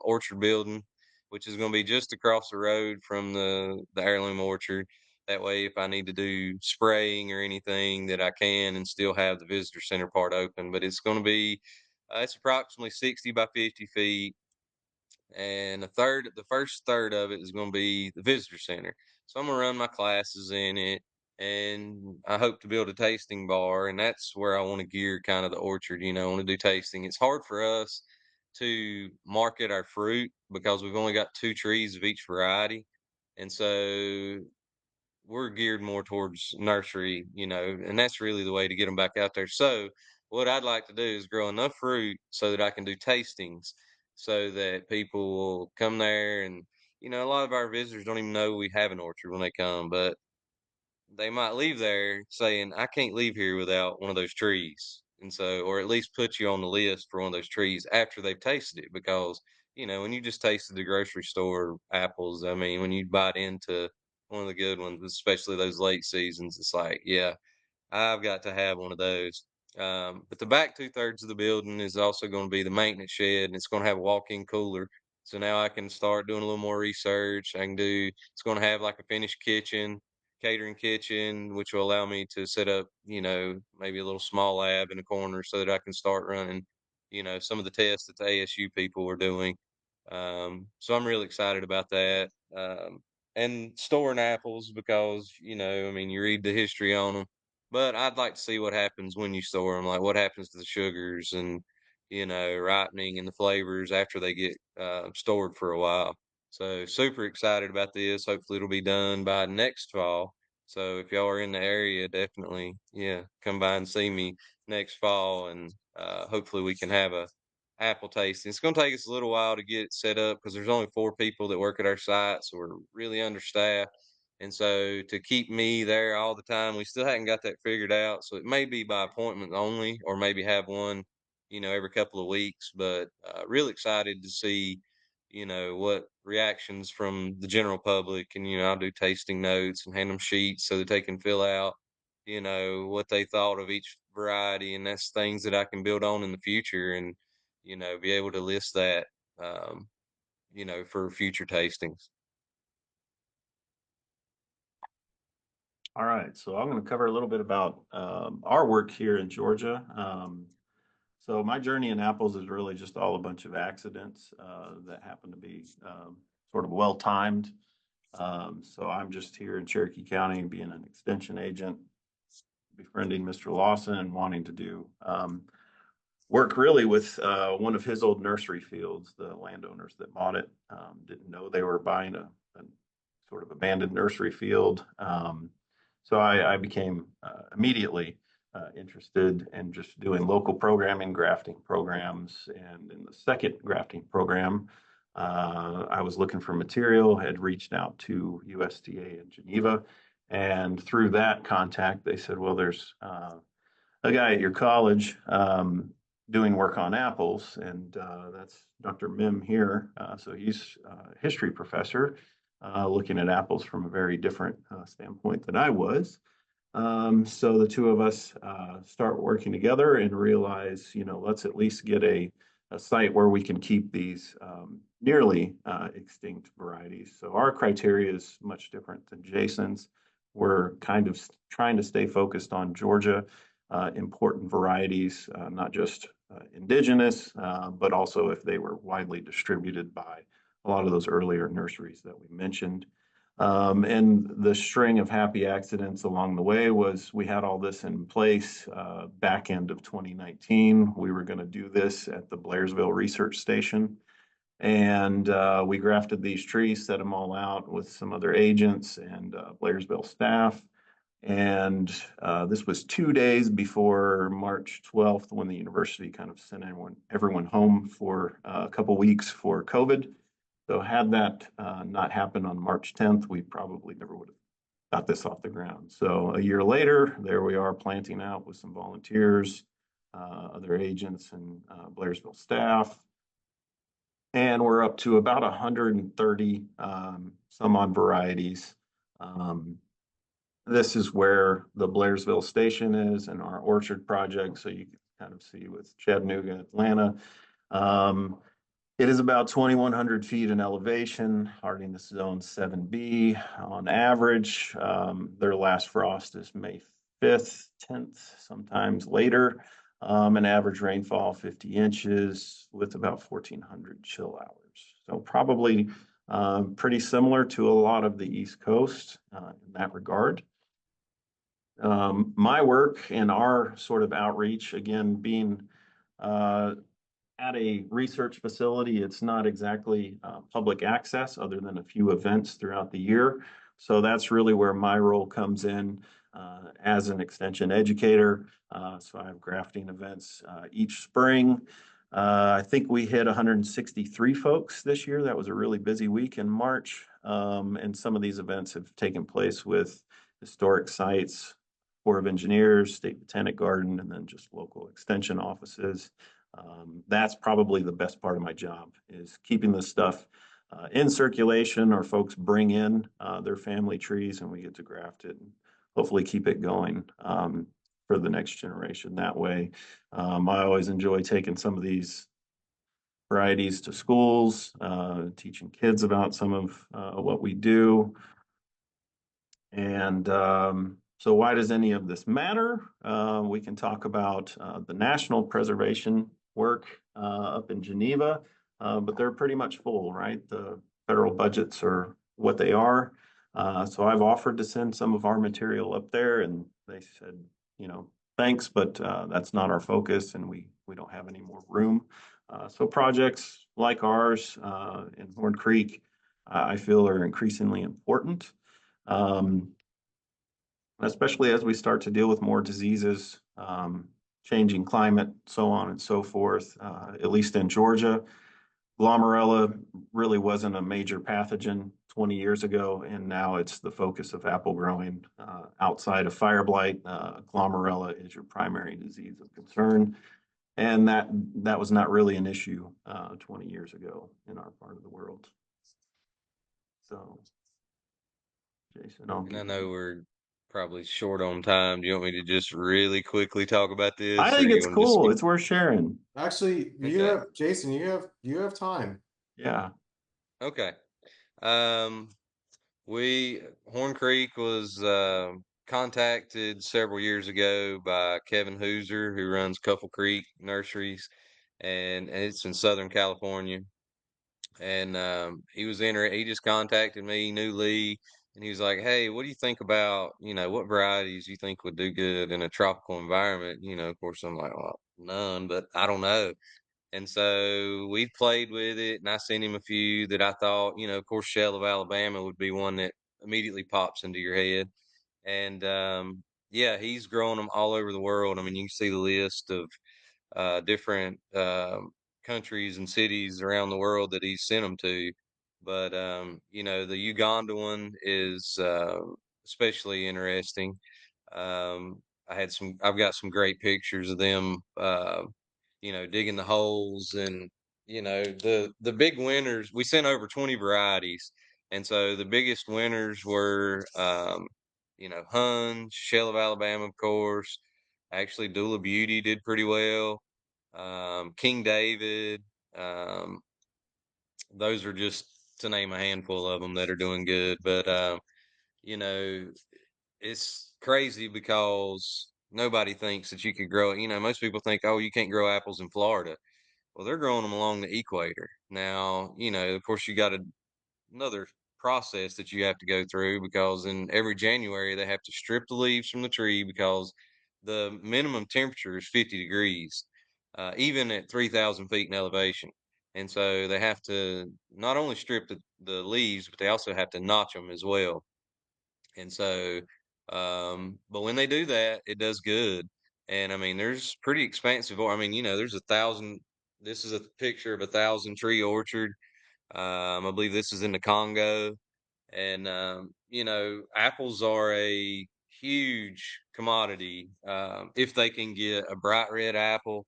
[SPEAKER 3] orchard building, which is going to be just across the road from the heirloom orchard. That way, if I need to do spraying or anything, that I can and still have the visitor center part open. But it's going to be it's approximately 60 by 50 feet, and the first third of it is going to be the visitor center. So I'm going to run my classes in it, and I hope to build a tasting bar, and that's where I want to gear kind of the orchard. I want to do tasting. It's hard for us to market our fruit because we've only got 2 trees of each variety, and so we're geared more towards nursery, and that's really the way to get them back out there. So what I'd like to do is grow enough fruit so that I can do tastings so that people will come there, and a lot of our visitors don't even know we have an orchard when they come, but they might leave there saying, I can't leave here without one of those trees. And so, or at least put you on the list for one of those trees after they've tasted it. Because, when you just tasted the grocery store apples, I mean, when you bite into one of the good ones, especially those late seasons, it's like, yeah, I've got to have one of those. But the back 2/3 of the building is also going to be the maintenance shed, and it's going to have a walk-in cooler. So now I can start doing a little more research. It's going to have like a finished kitchen, catering kitchen, which will allow me to set up, maybe a little small lab in a corner so that I can start running, some of the tests that the ASU people are doing. So I'm really excited about that. And storing apples because, I mean, you read the history on them, but I'd like to see what happens when you store them, like what happens to the sugars and, ripening and the flavors after they get stored for a while. So super excited about this. Hopefully it'll be done by next fall. So if y'all are in the area, definitely, yeah, come by and see me next fall, and hopefully we can have a apple tasting. It's going to take us a little while to get it set up because there's only 4 people that work at our site, so we're really understaffed. And so to keep me there all the time, we still haven't got that figured out. So it may be by appointment only, or maybe have one, every couple of weeks. But real excited to see, what reactions from the general public. And I'll do tasting notes and hand them sheets so that they can fill out, what they thought of each variety, and that's things that I can build on in the future, and be able to list that, um, for future tastings.
[SPEAKER 2] All right, so I'm going to cover a little bit about our work here in Georgia. So my journey in apples is really just all a bunch of accidents that happen to be sort of well timed. So I'm just here in Cherokee County being an extension agent, befriending Mr. Lawson and wanting to do work really with one of his old nursery fields. The landowners that bought it didn't know they were buying a sort of abandoned nursery field. So I became immediately interested in just doing local programming, grafting programs. And in the second grafting program, I was looking for material, had reached out to USDA in Geneva. And through that contact, they said, well, there's a guy at your college doing work on apples, and that's Dr. Mim here. So he's a history professor looking at apples from a very different standpoint than I was. So the two of us start working together and realize, let's at least get a site where we can keep these nearly extinct varieties. So our criteria is much different than Jason's. We're kind of trying to stay focused on Georgia important varieties, not just indigenous, but also if they were widely distributed by a lot of those earlier nurseries that we mentioned. And the string of happy accidents along the way was we had all this in place back end of 2019. We were going to do this at the Blairsville Research Station. And we grafted these trees, set them all out with some other agents and Blairsville staff. And this was 2 days before March 12th, when the university kind of sent everyone home for a couple weeks for COVID. So had that not happened on March 10th, we probably never would have got this off the ground. So a year later, there we are planting out with some volunteers, other agents, and Blairsville staff. And we're up to about 130 some odd varieties. This is where the Blairsville station is and our orchard project. So you can kind of see with Chattanooga, Atlanta. It is about 2,100 feet in elevation, hardiness zone 7B on average. Their last frost is May 5th, 10th, sometimes later. An average rainfall 50 inches with about 1,400 chill hours. So probably pretty similar to a lot of the East Coast in that regard. My work and our sort of outreach, again, being at a research facility, it's not exactly public access other than a few events throughout the year. So that's really where my role comes in as an extension educator. So I have grafting events each spring. I think we hit 163 folks this year. That was a really busy week in March. And some of these events have taken place with historic sites, Corps of Engineers, State Botanic Garden, and then just local extension offices. That's probably the best part of my job, is keeping this stuff in circulation, or folks bring in their family trees and we get to graft it and hopefully keep it going for the next generation that way. I always enjoy taking some of these varieties to schools, teaching kids about some of what we do. And so why does any of this matter? We can talk about the national preservation work up in Geneva, but they're pretty much full, right? The federal budgets are what they are. So I've offered to send some of our material up there, and they said, thanks, but that's not our focus, and we don't have any more room. So projects like ours in Horn Creek, I feel are increasingly important. Especially as we start to deal with more diseases, changing climate, so on and so forth. At least in Georgia, glomerella really wasn't a major pathogen 20 years ago, and now it's the focus of apple growing. Outside of fire blight, glomerella is your primary disease of concern, and that was not really an issue 20 years ago in our part of the world. So, Jason,
[SPEAKER 3] And I know we're probably short on time. Do you want me to just really quickly talk about
[SPEAKER 2] I
[SPEAKER 3] this, or
[SPEAKER 2] think
[SPEAKER 3] you
[SPEAKER 2] it's
[SPEAKER 3] want to just
[SPEAKER 2] cool. It's worth sharing.
[SPEAKER 1] Actually,
[SPEAKER 3] Okay.
[SPEAKER 1] Jason, you have time.
[SPEAKER 2] Yeah.
[SPEAKER 3] Okay. We Horn Creek was contacted several years ago by Kevin Hooser, who runs Couple Creek Nurseries, and it's in Southern California. And he was in. He just contacted me, knew Lee, and he was like, "Hey, what do you think about, what varieties you think would do good in a tropical environment?" Of course, I'm like, "Well, none, but I don't know." And so we played with it, and I sent him a few that I thought, of course, Shell of Alabama would be one that immediately pops into your head. And yeah, he's growing them all over the world. I mean, you can see the list of different countries and cities around the world that he's sent them to. But the Uganda one is especially interesting. I've got some great pictures of them, digging the holes, and the big winners. We sent over 20 varieties, and so the biggest winners were, Huns, Shell of Alabama, of course. Actually, Dula Beauty did pretty well. King David. Um, those are just to name a handful of them that are doing good. But you know, it's crazy because nobody thinks that you could grow it. Most people think, oh, you can't grow apples in Florida. Well, they're growing them along the equator. Now, of course, you got another process that you have to go through, because in every January they have to strip the leaves from the tree because the minimum temperature is 50 degrees, even at 3,000 feet in elevation. And so they have to not only strip the leaves, but they also have to notch them as well. And so, but when they do that, it does good. And I mean, there's pretty expansive. I mean, there's 1,000. This is a picture of 1,000 tree orchard. I believe this is in the Congo. And apples are a huge commodity if they can get a bright red apple.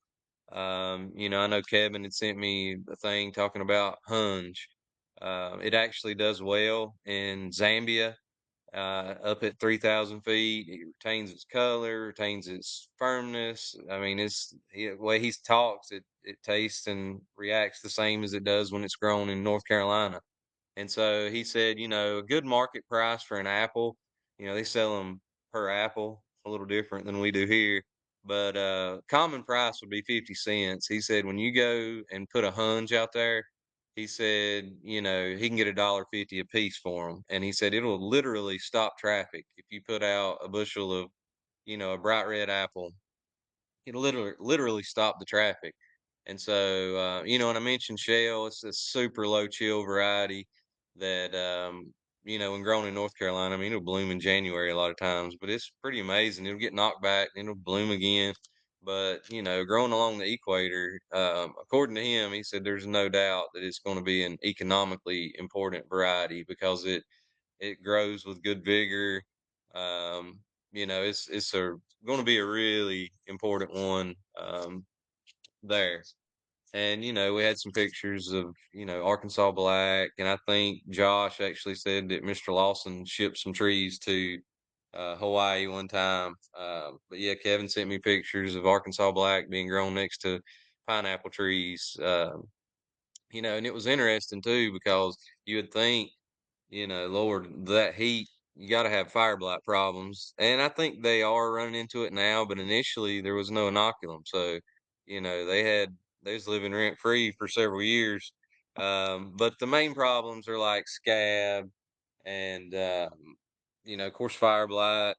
[SPEAKER 3] I know Kevin had sent me a thing talking about hunch. It actually does well in Zambia, up at 3,000 feet. It retains its color, retains its firmness. I mean, the way he talks, it tastes and reacts the same as it does when it's grown in North Carolina. And so he said, a good market price for an apple, they sell them per apple, a little different than we do here. But common price would be 50 cents. He said when you go and put a hunch out there, he said, he can get $1.50 a piece for them. And he said it'll literally stop traffic if you put out a bushel of, a bright red apple. It'll literally stop the traffic. And so, and I mentioned shell, it's a super low chill variety that, when grown in North Carolina, I mean, it'll bloom in January a lot of times, but it's pretty amazing. It'll get knocked back and it'll bloom again. But, growing along the equator, according to him, he said there's no doubt that it's going to be an economically important variety because it grows with good vigor. Um, it's going to be a really important one there. And we had some pictures of Arkansas black, and I think Josh actually said that Mr. Lawson shipped some trees to Hawaii one time. But yeah, Kevin sent me pictures of Arkansas black being grown next to pineapple trees. And it was interesting too because you would think, Lord, that heat, you got to have fire blight problems. And I think they are running into it now, but initially there was no inoculum. So, they was living rent free for several years. But the main problems are like scab and, of course, fire blight,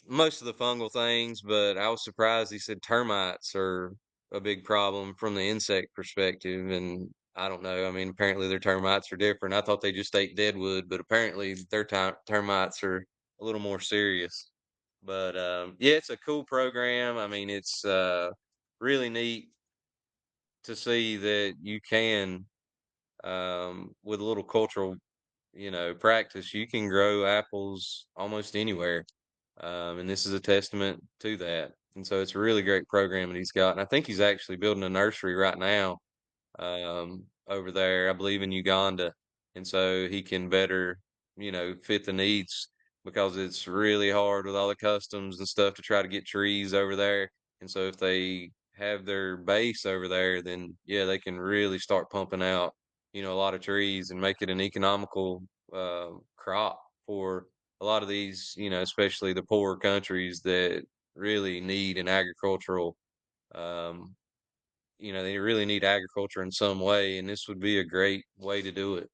[SPEAKER 3] most of the fungal things, but I was surprised he said termites are a big problem from the insect perspective. And I don't know. I mean, apparently their termites are different. I thought they just ate dead wood, but apparently their termites are a little more serious. But yeah, it's a cool program. I mean, it's really neat to see that you can, with a little cultural, practice, you can grow apples almost anywhere. And this is a testament to that. And so it's a really great program that he's got. And I think he's actually building a nursery right now, over there, I believe in Uganda. And so he can better, fit the needs because it's really hard with all the customs and stuff to try to get trees over there. And so if they have their base over there, then yeah, they can really start pumping out, a lot of trees and make it an economical crop for a lot of these, especially the poorer countries that really need an agricultural, um, they really need agriculture in some way, and this would be a great way to do it.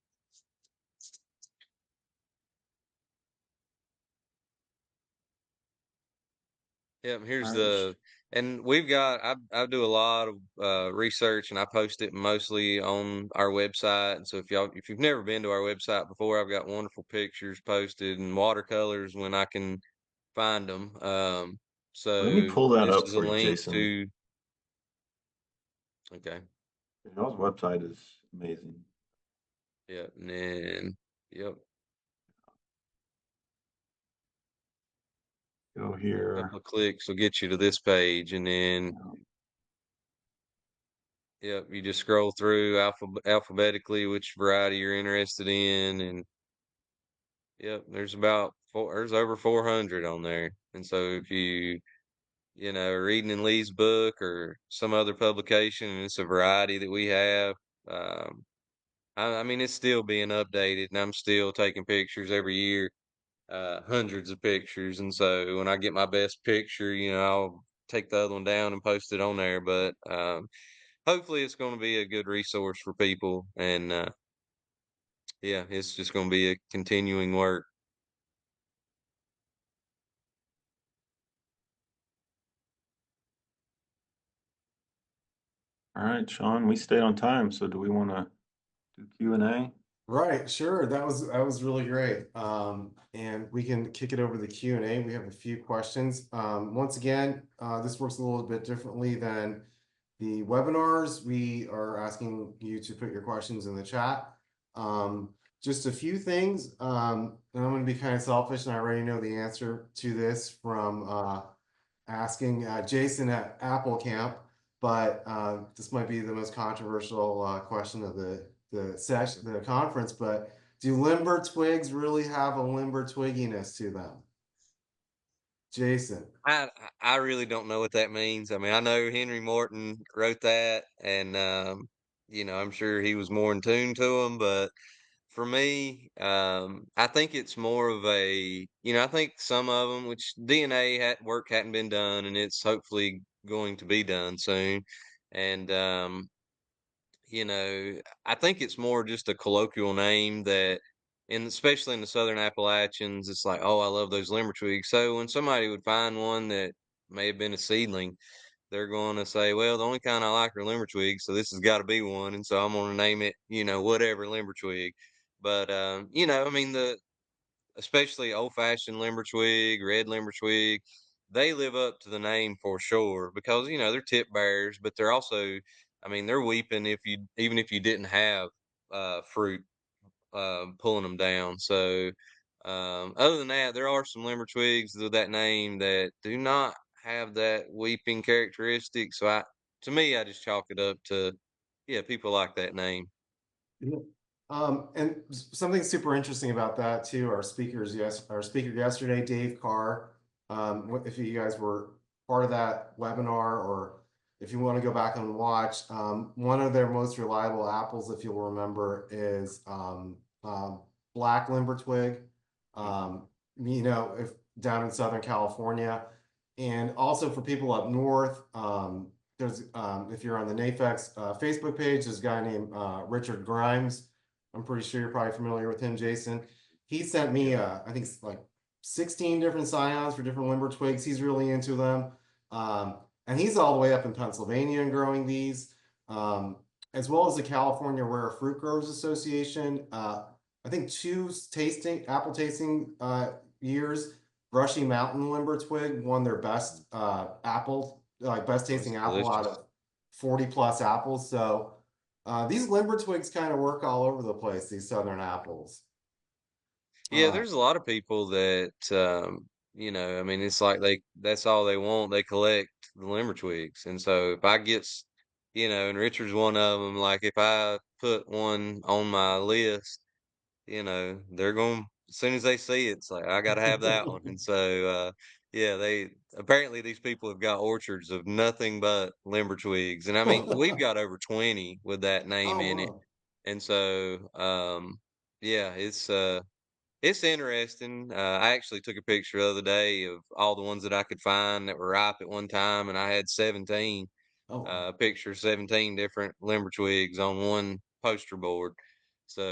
[SPEAKER 3] Yep,
[SPEAKER 2] All
[SPEAKER 3] here's
[SPEAKER 2] right.
[SPEAKER 3] and we've got, I do a lot of research and I post it mostly on our website. And so if you've never been to our website before, I've got wonderful pictures posted and watercolors when I can find them.
[SPEAKER 2] Let me
[SPEAKER 3] So
[SPEAKER 2] pull that
[SPEAKER 3] this
[SPEAKER 2] up
[SPEAKER 3] is a
[SPEAKER 2] for you,
[SPEAKER 3] link
[SPEAKER 2] Jason.
[SPEAKER 3] to, okay,
[SPEAKER 2] Y'all's website is amazing.
[SPEAKER 3] yep, and then, yep,
[SPEAKER 2] Go
[SPEAKER 3] a
[SPEAKER 2] here.
[SPEAKER 3] couple of clicks will get you to this page, and then, yep, you just scroll through alphabetically which variety you're interested in, and yep, there's over 400 on there. And so if reading in Lee's book or some other publication, and it's a variety that we have, um, I mean, it's still being updated and I'm still taking pictures every year, hundreds of pictures. And so when I get my best picture, I'll take the other one down and post it on there. But, hopefully it's going to be a good resource for people. And, yeah, it's just going to be a continuing work.
[SPEAKER 2] All right, Sean, we stayed on time, so do we want to do Q&A?
[SPEAKER 1] Right, sure. That was really great. And we can kick it over to the Q&A. We have a few questions. Once again, this works a little bit differently than the webinars. We are asking you to put your questions in the chat. Just a few things. And I'm going to be kind of selfish, and I already know the answer to this from asking Jason at Apple Camp, but this might be the most controversial question of the session, the conference. But do limber twigs really have a limber twigginess to them, Jason?
[SPEAKER 3] I really don't know what that means. I mean, I know Henry Morton wrote that, and I'm sure he was more in tune to them. But for me, I think it's more of I think some of them, which DNA work hadn't been done, and it's hopefully going to be done soon. And I think it's more just a colloquial name that, and especially in the Southern Appalachians, it's like, oh, I love those limber twigs. So when somebody would find one that may have been a seedling, they're going to say, well, the only kind I like are limber twigs, so this has got to be one, and so I'm going to name it, whatever limber twig. But I mean, especially old-fashioned limber twig, red limber twig, they live up to the name for sure because they're tip bearers, but they're also, I mean, they're weeping even if you didn't have fruit pulling them down. So other than that, there are some limber twigs with that name that do not have that weeping characteristic. So to me, I just chalk it up to, yeah, people like that name.
[SPEAKER 1] Yeah. And something super interesting about that too, our speaker yesterday, Dave Carr, if you guys were part of that webinar, or if you want to go back and watch, one of their most reliable apples, if you'll remember, is black limber twig, um, if down in Southern California. And also for people up north, there's if you're on the NAFEX Facebook page, there's a guy named Richard Grimes. I'm pretty sure you're probably familiar with him, Jason. He sent me I think it's like 16 different scions for different limber twigs. He's really into them. And he's all the way up in Pennsylvania and growing these, as well as the California Rare Fruit Growers Association. I think two apple tasting years, Brushy Mountain Limber Twig won their best apple, like best
[SPEAKER 3] Oh, it's
[SPEAKER 1] tasting apple out
[SPEAKER 3] delicious.
[SPEAKER 1] of 40 plus apples. So these limber twigs kind of work all over the place, these southern apples.
[SPEAKER 3] Yeah,
[SPEAKER 1] Uh,
[SPEAKER 3] there's a lot of people that, I mean, it's like that's all they want. They collect the limber twigs. And so if I and Richard's one of them, like if I put one on my list, they're going, as soon as they see it, it's like, I got to have that one. And so, yeah, apparently these people have got orchards of nothing but limber twigs. And I mean, we've got over 20 with that name
[SPEAKER 1] oh,
[SPEAKER 3] in it.
[SPEAKER 1] wow.
[SPEAKER 3] And so, yeah, It's interesting. I actually took a picture the other day of all the ones that I could find that were ripe at one time, and I had 17
[SPEAKER 1] Oh, wow.
[SPEAKER 3] pictures, 17 different limber twigs on one poster board.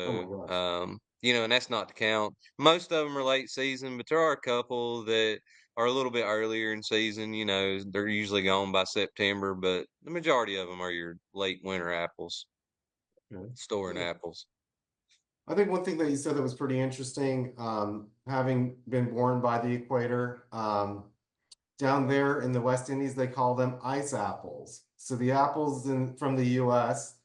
[SPEAKER 1] Oh my
[SPEAKER 3] So,
[SPEAKER 1] gosh.
[SPEAKER 3] and that's not to count. Most of them are late season, but there are a couple that are a little bit earlier in season. They're usually gone by September, but the majority of them are your late winter apples,
[SPEAKER 1] Okay.
[SPEAKER 3] storing
[SPEAKER 1] Yeah.
[SPEAKER 3] apples.
[SPEAKER 1] I think one thing that you said that was pretty interesting, having been born by the equator, down there in the West Indies, they call them ice apples. So the apples from the US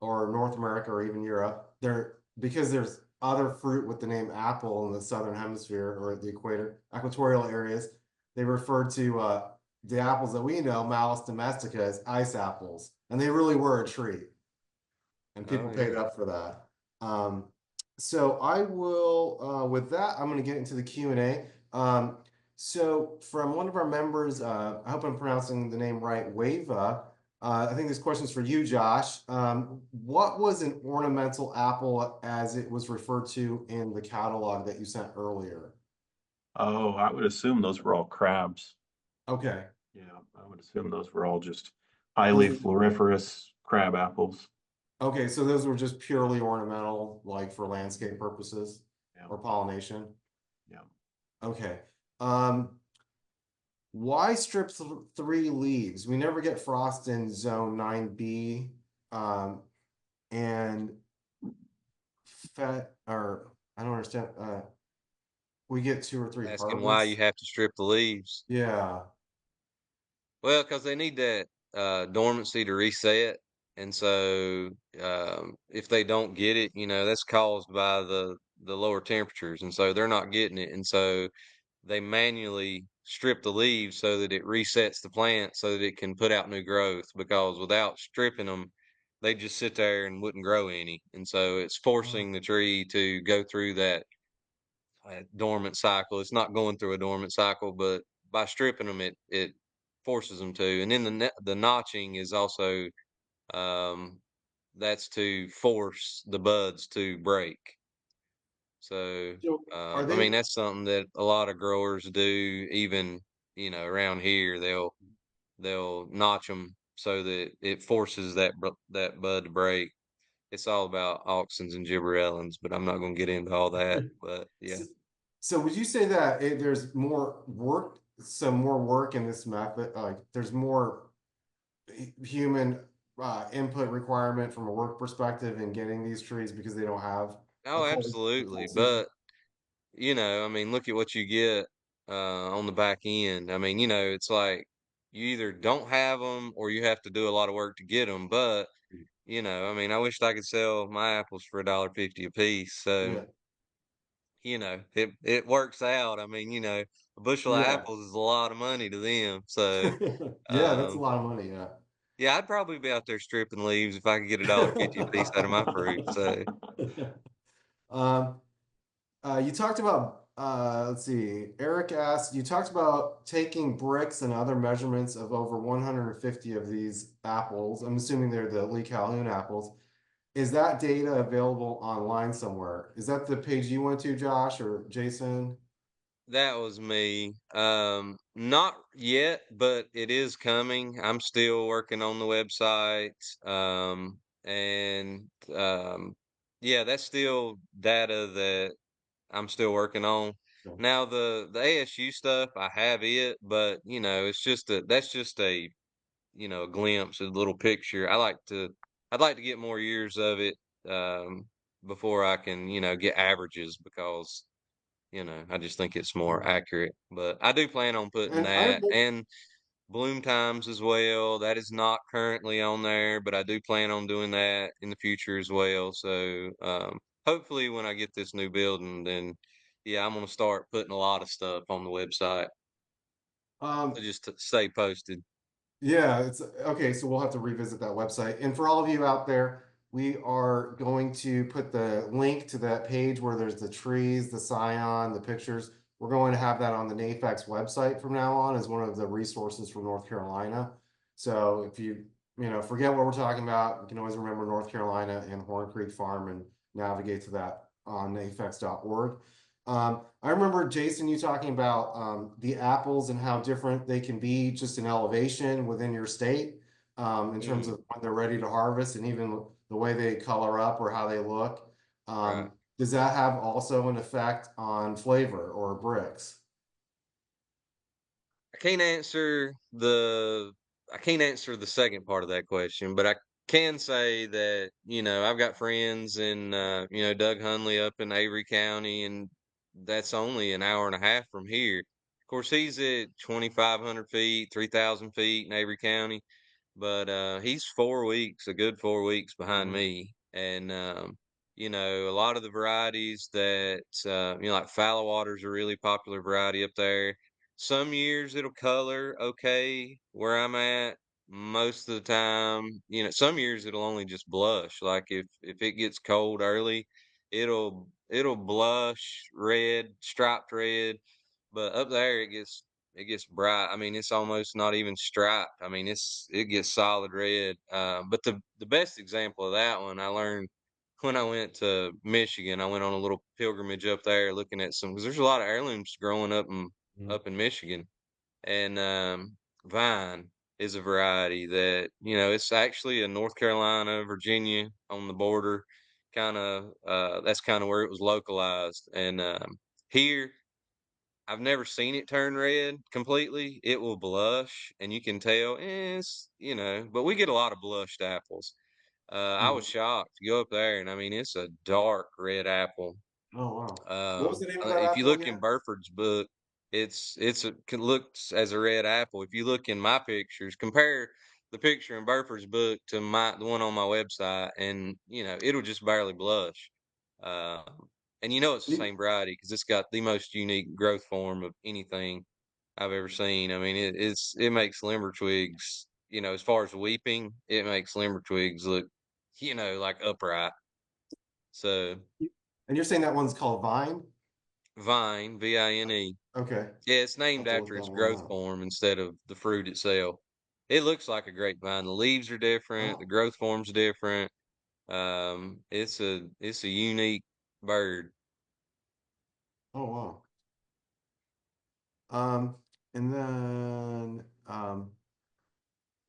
[SPEAKER 1] or North America or even Europe, they're because there's other fruit with the name apple in the southern hemisphere or the equator, equatorial areas, they refer to the apples that we know, Malus domestica, as ice apples. And they really were a treat. And people
[SPEAKER 3] Oh
[SPEAKER 1] paid
[SPEAKER 3] yeah.
[SPEAKER 1] up for that. Um, so I will, with that, I'm going to get into the Q&A. So from one of our members, I hope I'm pronouncing the name right, Wava. I think this question is for you, Josh. What was an ornamental apple as it was referred to in the catalog that you sent earlier?
[SPEAKER 2] Oh, I would assume those were all crabs.
[SPEAKER 1] Okay.
[SPEAKER 2] Yeah, I would assume those were all just
[SPEAKER 1] Was
[SPEAKER 2] highly
[SPEAKER 1] it
[SPEAKER 2] floriferous crab apples.
[SPEAKER 1] okay? So those were just purely ornamental, like for landscape purposes
[SPEAKER 2] Yeah,
[SPEAKER 1] or pollination.
[SPEAKER 2] yeah.
[SPEAKER 1] Okay. Um, Why strip three leaves? We never get frost in zone 9B. Um, and fat or I don't understand. We get two or three
[SPEAKER 3] Asking why you
[SPEAKER 1] harvests.
[SPEAKER 3] have to strip the leaves.
[SPEAKER 1] Yeah.
[SPEAKER 3] Well, because they need that dormancy to reset, and so if they don't get it, that's caused by the lower temperatures, and so they're not getting it, and so they manually strip the leaves so that it resets the plant so that it can put out new growth. Because without stripping them, they just sit there and wouldn't grow any, and so it's forcing the tree to go through that dormant cycle. It's not going through a dormant cycle, but by stripping them, it forces them to. And then the notching is also um, that's to force the buds to break. So
[SPEAKER 1] So are
[SPEAKER 3] I mean
[SPEAKER 1] they?
[SPEAKER 3] that's something that a lot of growers do. Even around here, they'll notch them so that it forces that bud to break. It's all about auxins and gibberellins, but I'm not going to get into all that. But yeah.
[SPEAKER 1] So, so would you say that there's more work, some more work in this method? Like there's more human input requirement from a work perspective in getting these trees because they don't have a
[SPEAKER 3] Oh,
[SPEAKER 1] full
[SPEAKER 3] absolutely.
[SPEAKER 1] season.
[SPEAKER 3] But, I mean, look at what you get on the back end. I mean, it's like you either don't have them or you have to do a lot of work to get them. But, I mean, I wished I could sell my apples for $1.50 a piece. So,
[SPEAKER 1] Yeah.
[SPEAKER 3] it works out. I mean, a bushel of
[SPEAKER 1] Yeah.
[SPEAKER 3] apples is a lot of money to them. So,
[SPEAKER 1] Yeah, that's a
[SPEAKER 3] um,
[SPEAKER 1] lot of money. Yeah.
[SPEAKER 3] yeah, I'd probably be out there stripping leaves if I could get $1.50 a piece out of my fruit. So,
[SPEAKER 1] Um, you talked about, let's see, Eric asked, you talked about taking bricks and other measurements of over 150 of these apples. I'm assuming they're the Lee Calhoun apples. Is that data available online somewhere? Is that the page you went to, Josh or Jason?
[SPEAKER 3] that was me. Not yet, but it is coming. I'm still working on the website. And yeah, that's still data that I'm still working on.
[SPEAKER 1] No.
[SPEAKER 3] Now the ASU stuff, I have it, but it's just that's just a glimpse, a little picture. I'd like to get more years of it before I can, get averages because I just think it's more accurate. But I do plan on putting
[SPEAKER 1] And I
[SPEAKER 3] that and bloom times as well. That is not currently on there, but I do plan on doing that in the future as well. So hopefully when I get this new building, then yeah, I'm gonna start putting a lot of stuff on the website.
[SPEAKER 1] um
[SPEAKER 3] So just to stay posted.
[SPEAKER 1] yeah, it's okay. So we'll have to revisit that website. And for all of you out there, we are going to put the link to that page where there's the trees, the scion, the pictures. We're going to have that on the NAFEX website from now on as one of the resources for North Carolina. So if forget what we're talking about, you can always remember North Carolina and Horn Creek Farm and navigate to that on nafex.org. I remember Jason, you talking about the apples and how different they can be just in elevation within your state, in terms
[SPEAKER 3] Mm,
[SPEAKER 1] of when they're ready to harvest and even the way they color up or how they look.
[SPEAKER 3] right.
[SPEAKER 1] Does that have also an effect on flavor or bricks?
[SPEAKER 3] I can't answer the I can't answer the second part of that question, but I can say that, I've got friends in Doug Hunley up in Avery County, and that's only an hour and a half from here. Of course, he's at 2,500 feet, 3,000 feet in Avery County, but he's 4 weeks, a good 4 weeks behind
[SPEAKER 1] Mhm.
[SPEAKER 3] me. And a lot of the varieties that like fallow water's a really popular variety up there. Some years it'll color okay where I'm at. Most of the time, some years it'll only just blush. Like if it gets cold early, it'll blush red, striped red. But up there it gets bright. I mean, it's almost not even striped. I mean, it gets solid red. But the best example of that one I learned when I went to Michigan. I went on a little pilgrimage up there looking at some because there's a lot of heirlooms growing
[SPEAKER 1] Mhm.
[SPEAKER 3] up in Michigan, and vine is a variety that it's actually in North Carolina, Virginia on the border, kind of. That's kind of where it was localized, and here I've never seen it turn red completely. It will blush, and you can tell. But we get a lot of blushed apples. I was
[SPEAKER 1] Mhm.
[SPEAKER 3] shocked to go up there, and I mean, it's a dark red apple.
[SPEAKER 1] Oh, wow. What was the name of that
[SPEAKER 3] If you
[SPEAKER 1] apple
[SPEAKER 3] look in
[SPEAKER 1] again?
[SPEAKER 3] Burford's book, looks as a red apple. If you look in my pictures, compare the picture in Burford's book to the one on my website, and it'll just barely blush. Uh, and it's the
[SPEAKER 1] You-
[SPEAKER 3] same variety because it's got the most unique growth form of anything I've ever seen. I mean, it makes limber twigs. As far as weeping, it makes limber twigs look, like upright. So
[SPEAKER 1] And you're saying that one's called Vine?
[SPEAKER 3] vine, Vine.
[SPEAKER 1] Okay.
[SPEAKER 3] Yeah, it's
[SPEAKER 1] I'll
[SPEAKER 3] named
[SPEAKER 1] have to look
[SPEAKER 3] after
[SPEAKER 1] that
[SPEAKER 3] its
[SPEAKER 1] one
[SPEAKER 3] growth
[SPEAKER 1] up.
[SPEAKER 3] form instead of the fruit itself. It looks like a grapevine. The leaves are different. The
[SPEAKER 1] Oh,
[SPEAKER 3] growth form's different. It's a unique bird.
[SPEAKER 1] oh, wow. Um, and then,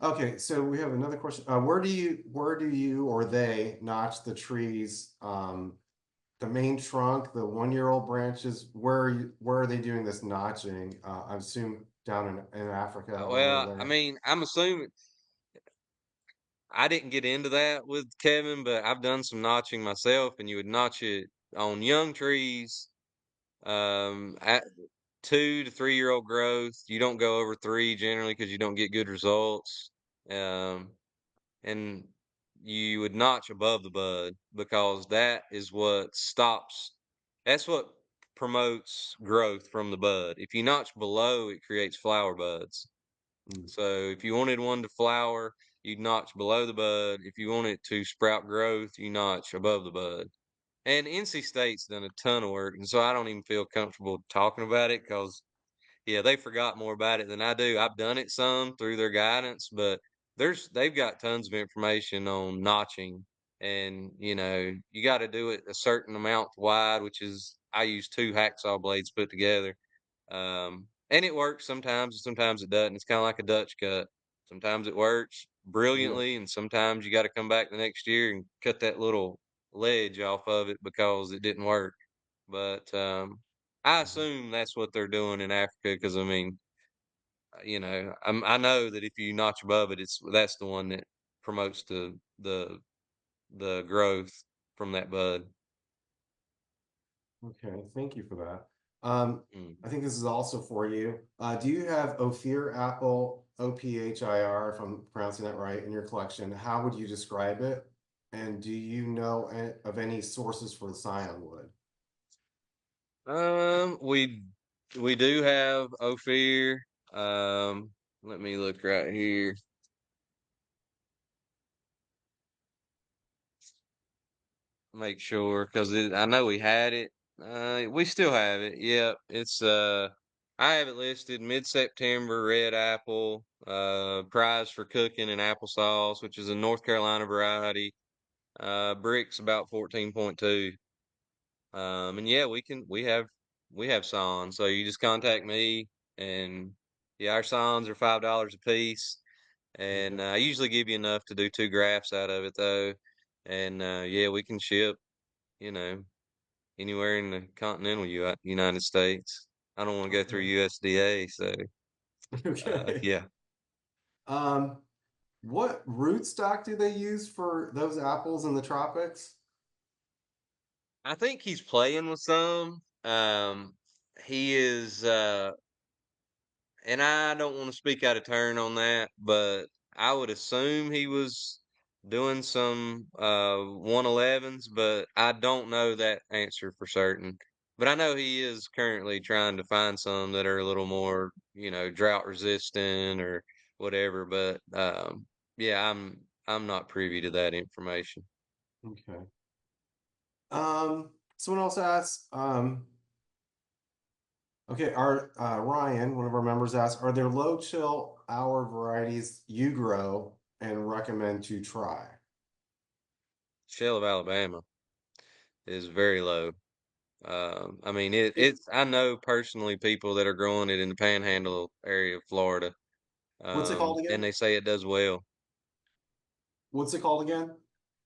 [SPEAKER 1] okay, so we have another question. Where do you or they notch the trees? The main trunk, the 1-year-old branches, where are they doing this notching? I assume down in Africa or over
[SPEAKER 3] Well, I
[SPEAKER 1] there.
[SPEAKER 3] mean, I'm assuming I didn't get into that with Kevin, but I've done some notching myself, and you would notch it on young trees, at 2 to 3 year old growth. You don't go over three generally because you don't get good results. Um, and you would notch above the bud because that's what promotes growth from the bud. If you notch below, it creates flower buds.
[SPEAKER 1] Mm,
[SPEAKER 3] So if you wanted one to flower, you'd notch below the bud. If you want it to sprout growth, you notch above the bud. And NC State's done a ton of work, and so I don't even feel comfortable talking about it because yeah, they forgot more about it than I do. I've done it some through their guidance, but they've got tons of information on notching, and you got to do it a certain amount wide, which is I use two hacksaw blades put together. And it works sometimes, and sometimes it doesn't. It's kind of like a Dutch cut. Sometimes it works
[SPEAKER 1] yeah.
[SPEAKER 3] brilliantly, and sometimes you got to come back the next year and cut that little ledge off of it because it didn't work. But I
[SPEAKER 1] Mhm.
[SPEAKER 3] assume that's what they're doing in Africa because I mean, I know that if you notch above it, that's the one that promotes the growth from that bud.
[SPEAKER 1] Okay, thank you for that. Um,
[SPEAKER 3] Mm.
[SPEAKER 1] I think this is also for you. Do you have Ophir apple, Ophir, if I'm pronouncing that right, in your collection? How would you describe it? And do you know of any sources for the scion wood?
[SPEAKER 3] We do have Ophir. Let me look right here. Make sure because I know we had it. We still have it. Yep, it's I have it listed mid-September red apple, prize for cooking and applesauce, which is a North Carolina variety. Bricks about 14.2. And yeah, we have we have signs. So you just contact me, and yeah, our signs are $5 a piece. And
[SPEAKER 1] Okay.
[SPEAKER 3] I usually give you enough to do 2 graphs out of it though. And yeah, we can ship, you know, anywhere in the continental United States. I don't want to go through
[SPEAKER 1] Okay.
[SPEAKER 3] USDA, so
[SPEAKER 1] Okay.
[SPEAKER 3] yeah.
[SPEAKER 1] Um, what rootstock do they use for those apples in the tropics?
[SPEAKER 3] I think he's playing with some. He is and I don't want to speak out of turn on that, but I would assume he was doing some 111s, but I don't know that answer for certain. But I know he is currently trying to find some that are a little more, drought resistant or whatever. But yeah, I'm not privy to that information.
[SPEAKER 1] Okay. Someone else asked, okay, Ryan, one of our members asked, are there low chill hour varieties you grow and recommend to try?
[SPEAKER 3] Shell of Alabama is very low. I mean, it's, I know personally people that are growing it in the Panhandle area of Florida,
[SPEAKER 1] What's it called
[SPEAKER 3] and
[SPEAKER 1] again?
[SPEAKER 3] they say it does well.
[SPEAKER 1] What's it called again?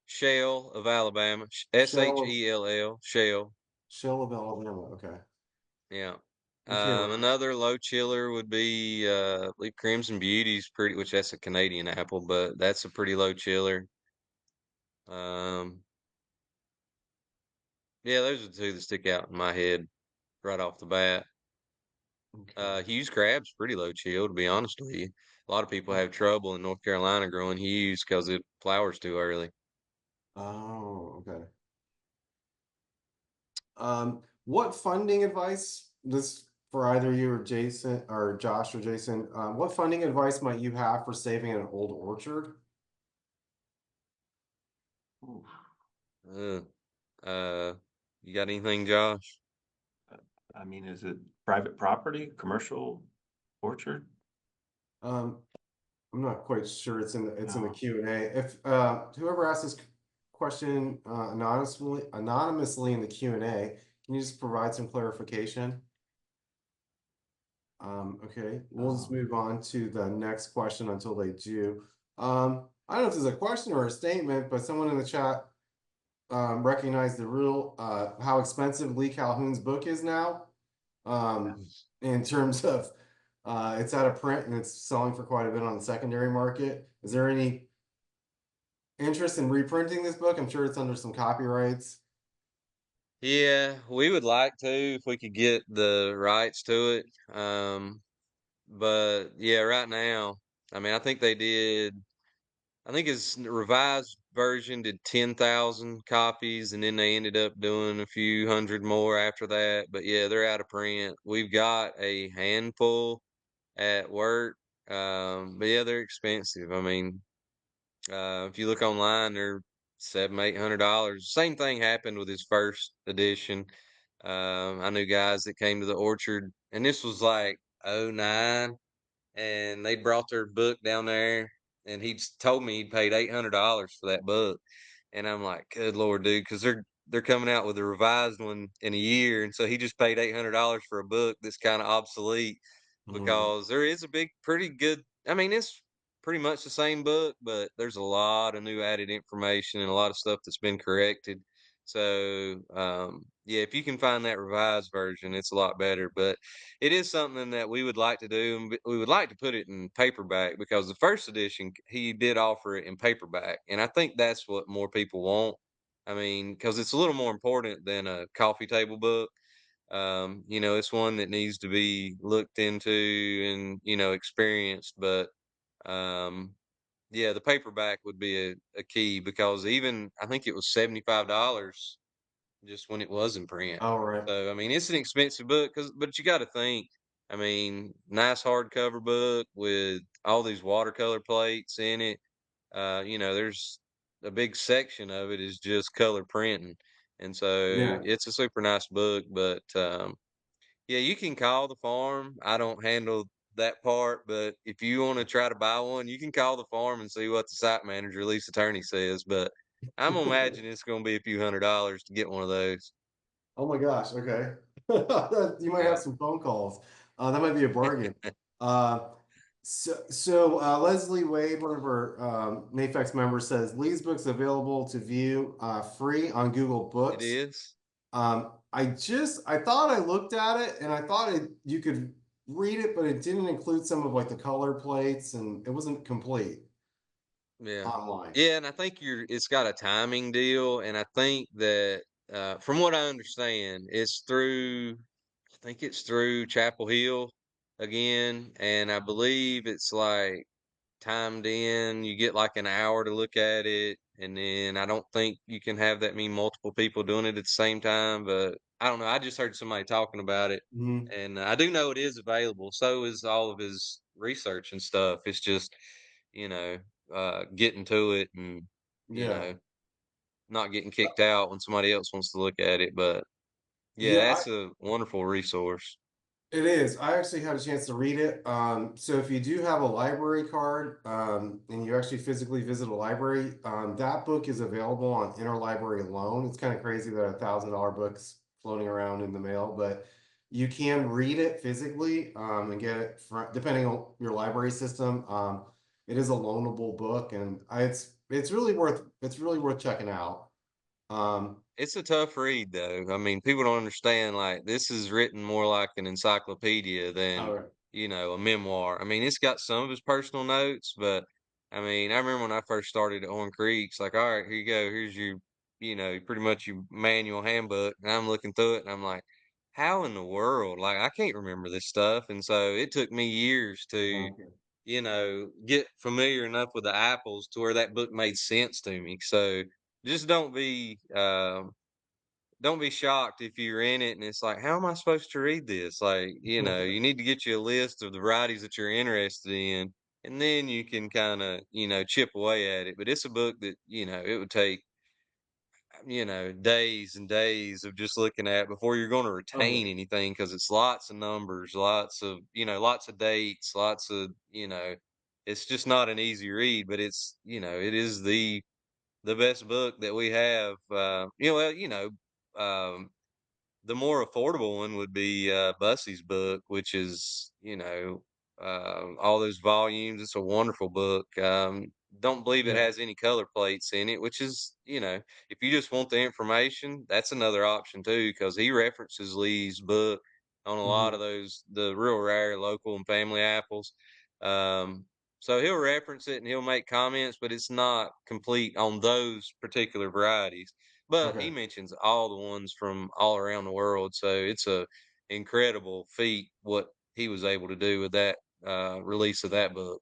[SPEAKER 3] Shell of Alabama,
[SPEAKER 1] Shell
[SPEAKER 3] Shell, Shell.
[SPEAKER 1] Shell of Alabama. Okay.
[SPEAKER 3] Yeah.
[SPEAKER 1] Okay,
[SPEAKER 3] Another low chiller would be, I believe Crimson Beauty's pretty, which that's a Canadian apple, but that's a pretty low chiller. Um, yeah, those are the two that stick out in my head right off the bat.
[SPEAKER 1] okay.
[SPEAKER 3] Hughes crab's pretty low chill, to be honest with you. A lot of people have trouble in North Carolina growing Hughes because it flowers too early.
[SPEAKER 1] Oh, okay. What funding advice, this for either you or Jason or Josh or Jason, what funding advice might you have for saving an old orchard?
[SPEAKER 2] Ooh,
[SPEAKER 3] Uh, you got anything, Josh?
[SPEAKER 2] I mean, is it private property, commercial orchard?
[SPEAKER 1] Um, I'm not quite sure. It's in the
[SPEAKER 2] No.
[SPEAKER 1] Q&A. If whoever asked this question anonymously in the Q&A, can you just provide some clarification? Okay, we'll just
[SPEAKER 2] Um,
[SPEAKER 1] move on to the next question until they do. I don't know if this is a question or a statement, but someone in the chat recognized the real how expensive Lee Calhoun's book is now.
[SPEAKER 2] yeah.
[SPEAKER 1] In terms of it's out of print and it's selling for quite a bit on the secondary market. Is there any interest in reprinting this book? I'm sure it's under some copyrights.
[SPEAKER 3] Yeah, we would like to if we could get the rights to it. But yeah, right now, I mean, I think they did. I think his revised version did 10,000 copies, and then they ended up doing a few hundred more after that. But yeah, they're out of print. We've got a handful at work. But yeah, they're expensive. I mean, if you look online, they're $700, $800. Same thing happened with his first edition. I knew guys that came to the orchard, and this was like '09, and they brought their book down there, and he told me he'd paid $800 for that book, and I'm like, good lord, dude, because they're coming out with a revised one in a year, and so he just paid $800 for a book that's kind of obsolete
[SPEAKER 1] Mhm.
[SPEAKER 3] because there is a pretty good. I mean, it's pretty much the same book, but there's a lot of new added information and a lot of stuff that's been corrected. So, yeah, if you can find that revised version, it's a lot better. But it is something that we would like to do, and we would like to put it in paperback because the first edition he did offer it in paperback, and I think that's what more people want. I mean, because it's a little more important than a coffee table book. It's one that needs to be looked into and experienced. But um, yeah, the paperback would be a key because even I think it was $75 just when it was in print.
[SPEAKER 1] All right.
[SPEAKER 3] So I mean, it's an expensive book, but you got to think. I mean, nice hardcover book with all these watercolor plates in it. There's a big section of it is just color printing, and so
[SPEAKER 1] Yeah.
[SPEAKER 3] it's a super nice book. But yeah, you can call the farm. I don't handle that part, but if you want to try to buy one, you can call the farm and see what the site manager, lease attorney says. But I'm gonna imagine it's gonna be a few $100s to get one of those.
[SPEAKER 1] Oh my gosh. Okay. You might have
[SPEAKER 3] Yeah,
[SPEAKER 1] some phone calls. That might be a bargain. Uh, Leslie Wade, one of our NAFEX members, says Lee's book's available to view free on Google
[SPEAKER 3] it
[SPEAKER 1] Books.
[SPEAKER 3] is.
[SPEAKER 1] I thought I looked at it and I thought you could read it, but it didn't include some of like the color plates and it wasn't complete
[SPEAKER 3] Yeah.
[SPEAKER 1] online.
[SPEAKER 3] Yeah, and I think it's got a timing deal, and I think that from what I understand, I think it's through Chapel Hill again, and I believe it's like timed in. You get like an hour to look at it, and then I don't think you can have that many multiple people doing it at the same time. But I don't know. I just heard somebody talking about it,
[SPEAKER 1] Mhm.
[SPEAKER 3] and I do know it is available. So is all of his research and stuff. It's just, you know, getting to it and
[SPEAKER 1] Yeah.
[SPEAKER 3] not getting kicked out when somebody else wants to look at it. But yeah,
[SPEAKER 1] Yeah,
[SPEAKER 3] that's a wonderful resource.
[SPEAKER 1] it is. I actually had a chance to read it. So if you do have a library card, and you actually physically visit a library, that book is available on interlibrary loan. It's kind of crazy that $1,000 book's floating around in the mail, but you can read it physically, and get it depending on your library system. It is a loanable book, and it's really worth checking out. Um,
[SPEAKER 3] It's a tough read though. I mean, people don't understand like this is written more like an encyclopedia than,
[SPEAKER 1] all right.
[SPEAKER 3] a memoir. I mean, it's got some of his personal notes, but I mean, I remember when I first started at Horn Creek, it's like, all right, here you go. Here's your, pretty much your manual handbook. And I'm looking through it and I'm like, how in the world? Like, I can't remember this stuff. And so it took me years to,
[SPEAKER 1] Okay.
[SPEAKER 3] get familiar enough with the apples to where that book made sense to me. So just don't be shocked if you're in it and it's like, how am I supposed to read this? Like, you need to get you a list of the varieties that you're interested in, and then you can kind of, chip away at it. But it's a book that, it would take, days and days of just looking at before you're going to
[SPEAKER 1] Oh yeah.
[SPEAKER 3] retain anything because it's lots of numbers, lots of dates, it's just not an easy read, but it is the best book that we have. The more affordable one would be Bussey's book, which is all those volumes. It's a wonderful book. Don't believe it
[SPEAKER 1] Yeah.
[SPEAKER 3] has any color plates in it, which is if you just want the information, that's another option too, because he references Lee's book on a lot
[SPEAKER 1] Mhm.
[SPEAKER 3] of the real rare local and family apples. Um, so he'll reference it and he'll make comments, but it's not complete on those particular varieties. But he
[SPEAKER 1] Okay.
[SPEAKER 3] mentions all the ones from all around the world, so it's a incredible feat what he was able to do with that release of that book.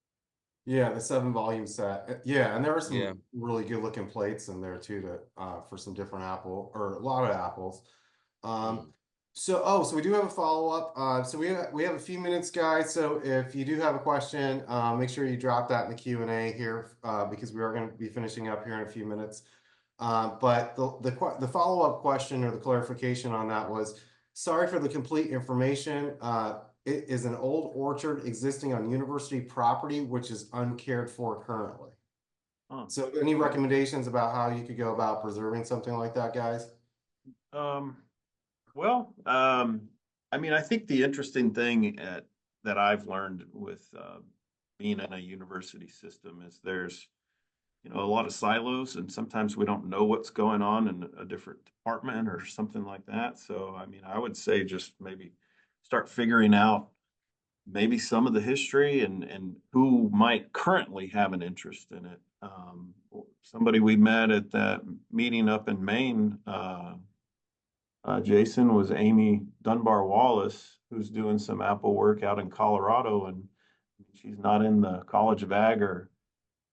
[SPEAKER 1] Yeah, the 7 volume set. Yeah, and there are
[SPEAKER 3] Yeah.
[SPEAKER 1] some really good looking plates in there too to for some different apple or a lot of apples. Um,
[SPEAKER 3] Mm.
[SPEAKER 1] so we do have a follow-up. So we have a few minutes, guys. So if you do have a question, make sure you drop that in the Q&A here, because we are going to be finishing up here in a few minutes. But the follow-up question or the clarification on that was, sorry for the complete information. It is an old orchard existing on university property, which is uncared for currently.
[SPEAKER 2] Huh.
[SPEAKER 1] So any
[SPEAKER 2] Okay.
[SPEAKER 1] recommendations about how you could go about preserving something like that, guys?
[SPEAKER 2] Um, well, I mean, I think the interesting thing that I've learned with being in a university system is there's, a lot of silos, and sometimes we don't know what's going on in a different department or something like that. So, I mean, I would say just maybe start figuring out maybe some of the history and who might currently have an interest in it. Somebody we met at that meeting up in Maine, Jason, was Amy Dunbar Wallace, who's doing some apple work out in Colorado, and she's not in the College of Ag or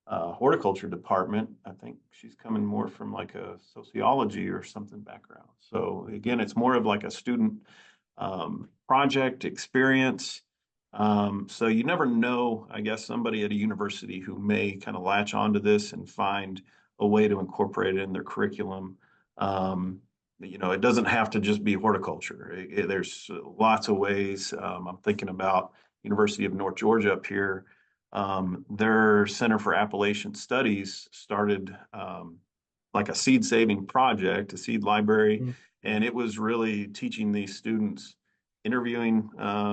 [SPEAKER 2] horticulture department. I think she's coming more from like a sociology or something background. So again, it's more of like a student project experience. So you never know, I guess, somebody at a university who may kind of latch onto this and find a way to incorporate it in their curriculum. Um, it doesn't have to just be horticulture. There's lots of ways. I'm thinking about University of North Georgia up here. Their Center for Appalachian Studies started like a seed saving project, a seed library, And it was really teaching these students interviewing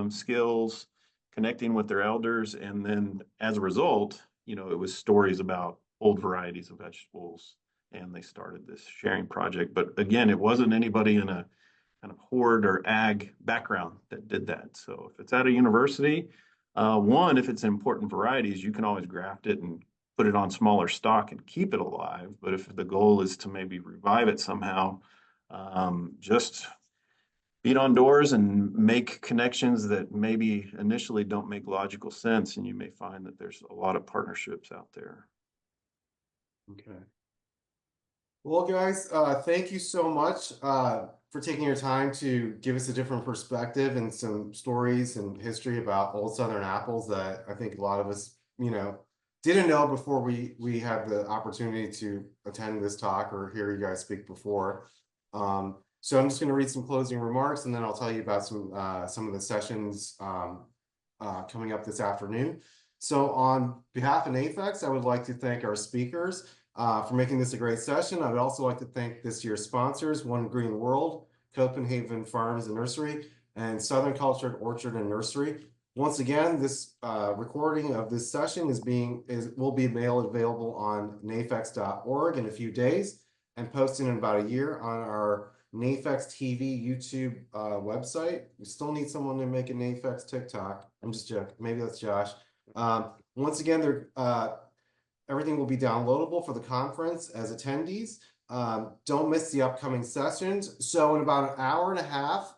[SPEAKER 2] skills, connecting with their elders. And then as a result, it was stories about old varieties of vegetables. And they started this sharing project. But again, it wasn't anybody in a kind of horde or ag background that did that. So if it's at a university, one, if it's important varieties, you can always graft it and put it on smaller stock and keep it alive. But if the goal is to maybe revive it somehow, just beat on doors and make connections that maybe initially don't make logical sense. And you may find that there's a lot of partnerships out there.
[SPEAKER 1] Okay. Well, guys, thank you so much for taking your time to give us a different perspective and some stories and history about Old Southern apples that I think a lot of us, didn't know before we had the opportunity to attend this talk or hear you guys speak before. So I'm just going to read some closing remarks, and then I'll tell you about some of the sessions coming up this afternoon. So on behalf of NAFEX, I would like to thank our speakers for making this a great session. I would also like to thank this year's sponsors, One Green World, Copenhagen Farms and Nursery, and Southern Cultured Orchard and Nursery. Once again, this recording of this session will be made available on nafex.org in a few days and posted in about a year on our NAFEX TV YouTube website. We still need someone to make a NAFEX TikTok. I'm just joking. Maybe that's Josh. Once again, everything will be downloadable for the conference as attendees. Don't miss the upcoming sessions. So in about an hour and a half,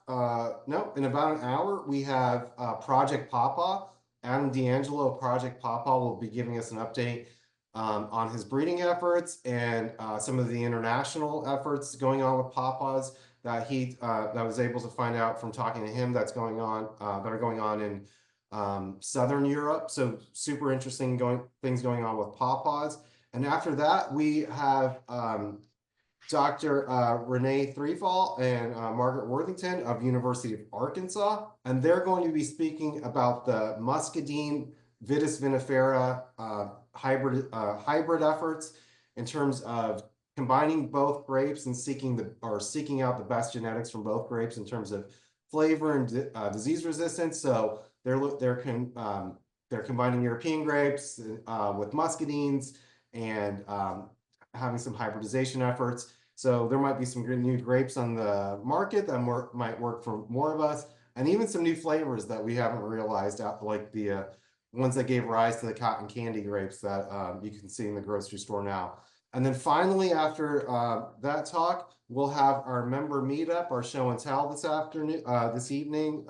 [SPEAKER 1] in about an hour, we have Project Pawpaw. Adam D'Angelo of Project Pawpaw will be giving us an update on his breeding efforts and some of the international efforts going on with pawpaws that I was able to find out from talking to him that are going on in Southern Europe. So super interesting things going on with pawpaws. And after that, we have Dr. Renee Threefall and Margaret Worthington of University of Arkansas, and they're going to be speaking about the Muscadine Vitis vinifera hybrid efforts in terms of combining both grapes and seeking out the best genetics from both grapes in terms of flavor and disease resistance. So they're combining European grapes with muscadines and having some hybridization efforts. So there might be some new grapes on the market that might work for more of us, and even some new flavors that we haven't realized, like the ones that gave rise to the cotton candy grapes that you can see in the grocery store now. And then finally, after that talk, we'll have our member meetup, our show and tell this evening,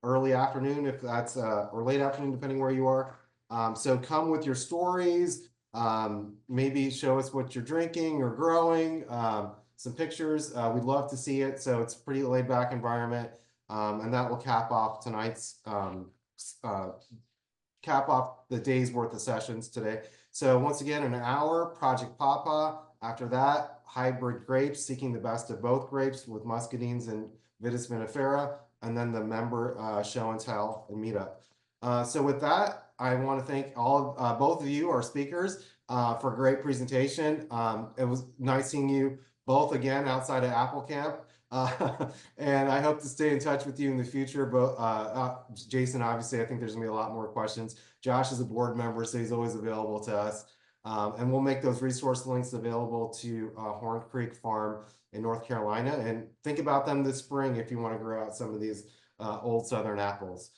[SPEAKER 1] early afternoon, if that's or late afternoon, depending where you are. So come with your stories. Maybe show us what you're drinking or growing, some pictures. We'd love to see it. So it's a pretty laid back environment. And that will cap off tonight's, cap off the day's worth of sessions today. So once again, an hour, Project Pawpaw. After that, hybrid grapes, seeking the best of both grapes with muscadines and Vitis vinifera, and then the member show and tell and meetup. So with that, I want to thank both of you, our speakers, for a great presentation. It was nice seeing you both again outside of Apple Camp. And I hope to stay in touch with you in the future. But Jason, obviously, I think there's gonna be a lot more questions. Josh is a board member, so he's always available to us. And we'll make those resource links available to Horn Creek Farm in North Carolina. And think about them this spring if you want to grow out some of these old Southern apples.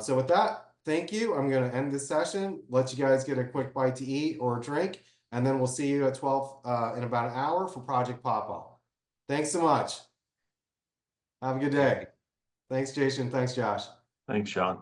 [SPEAKER 1] So with that, thank you. I'm going to end this session, let you guys get a quick bite to eat or a drink, and then we'll see you at 12 in about an hour for Project Pawpaw. Thanks so much. Have a good day. Thanks, Jason. Thanks, Josh.
[SPEAKER 2] Thanks, Sean.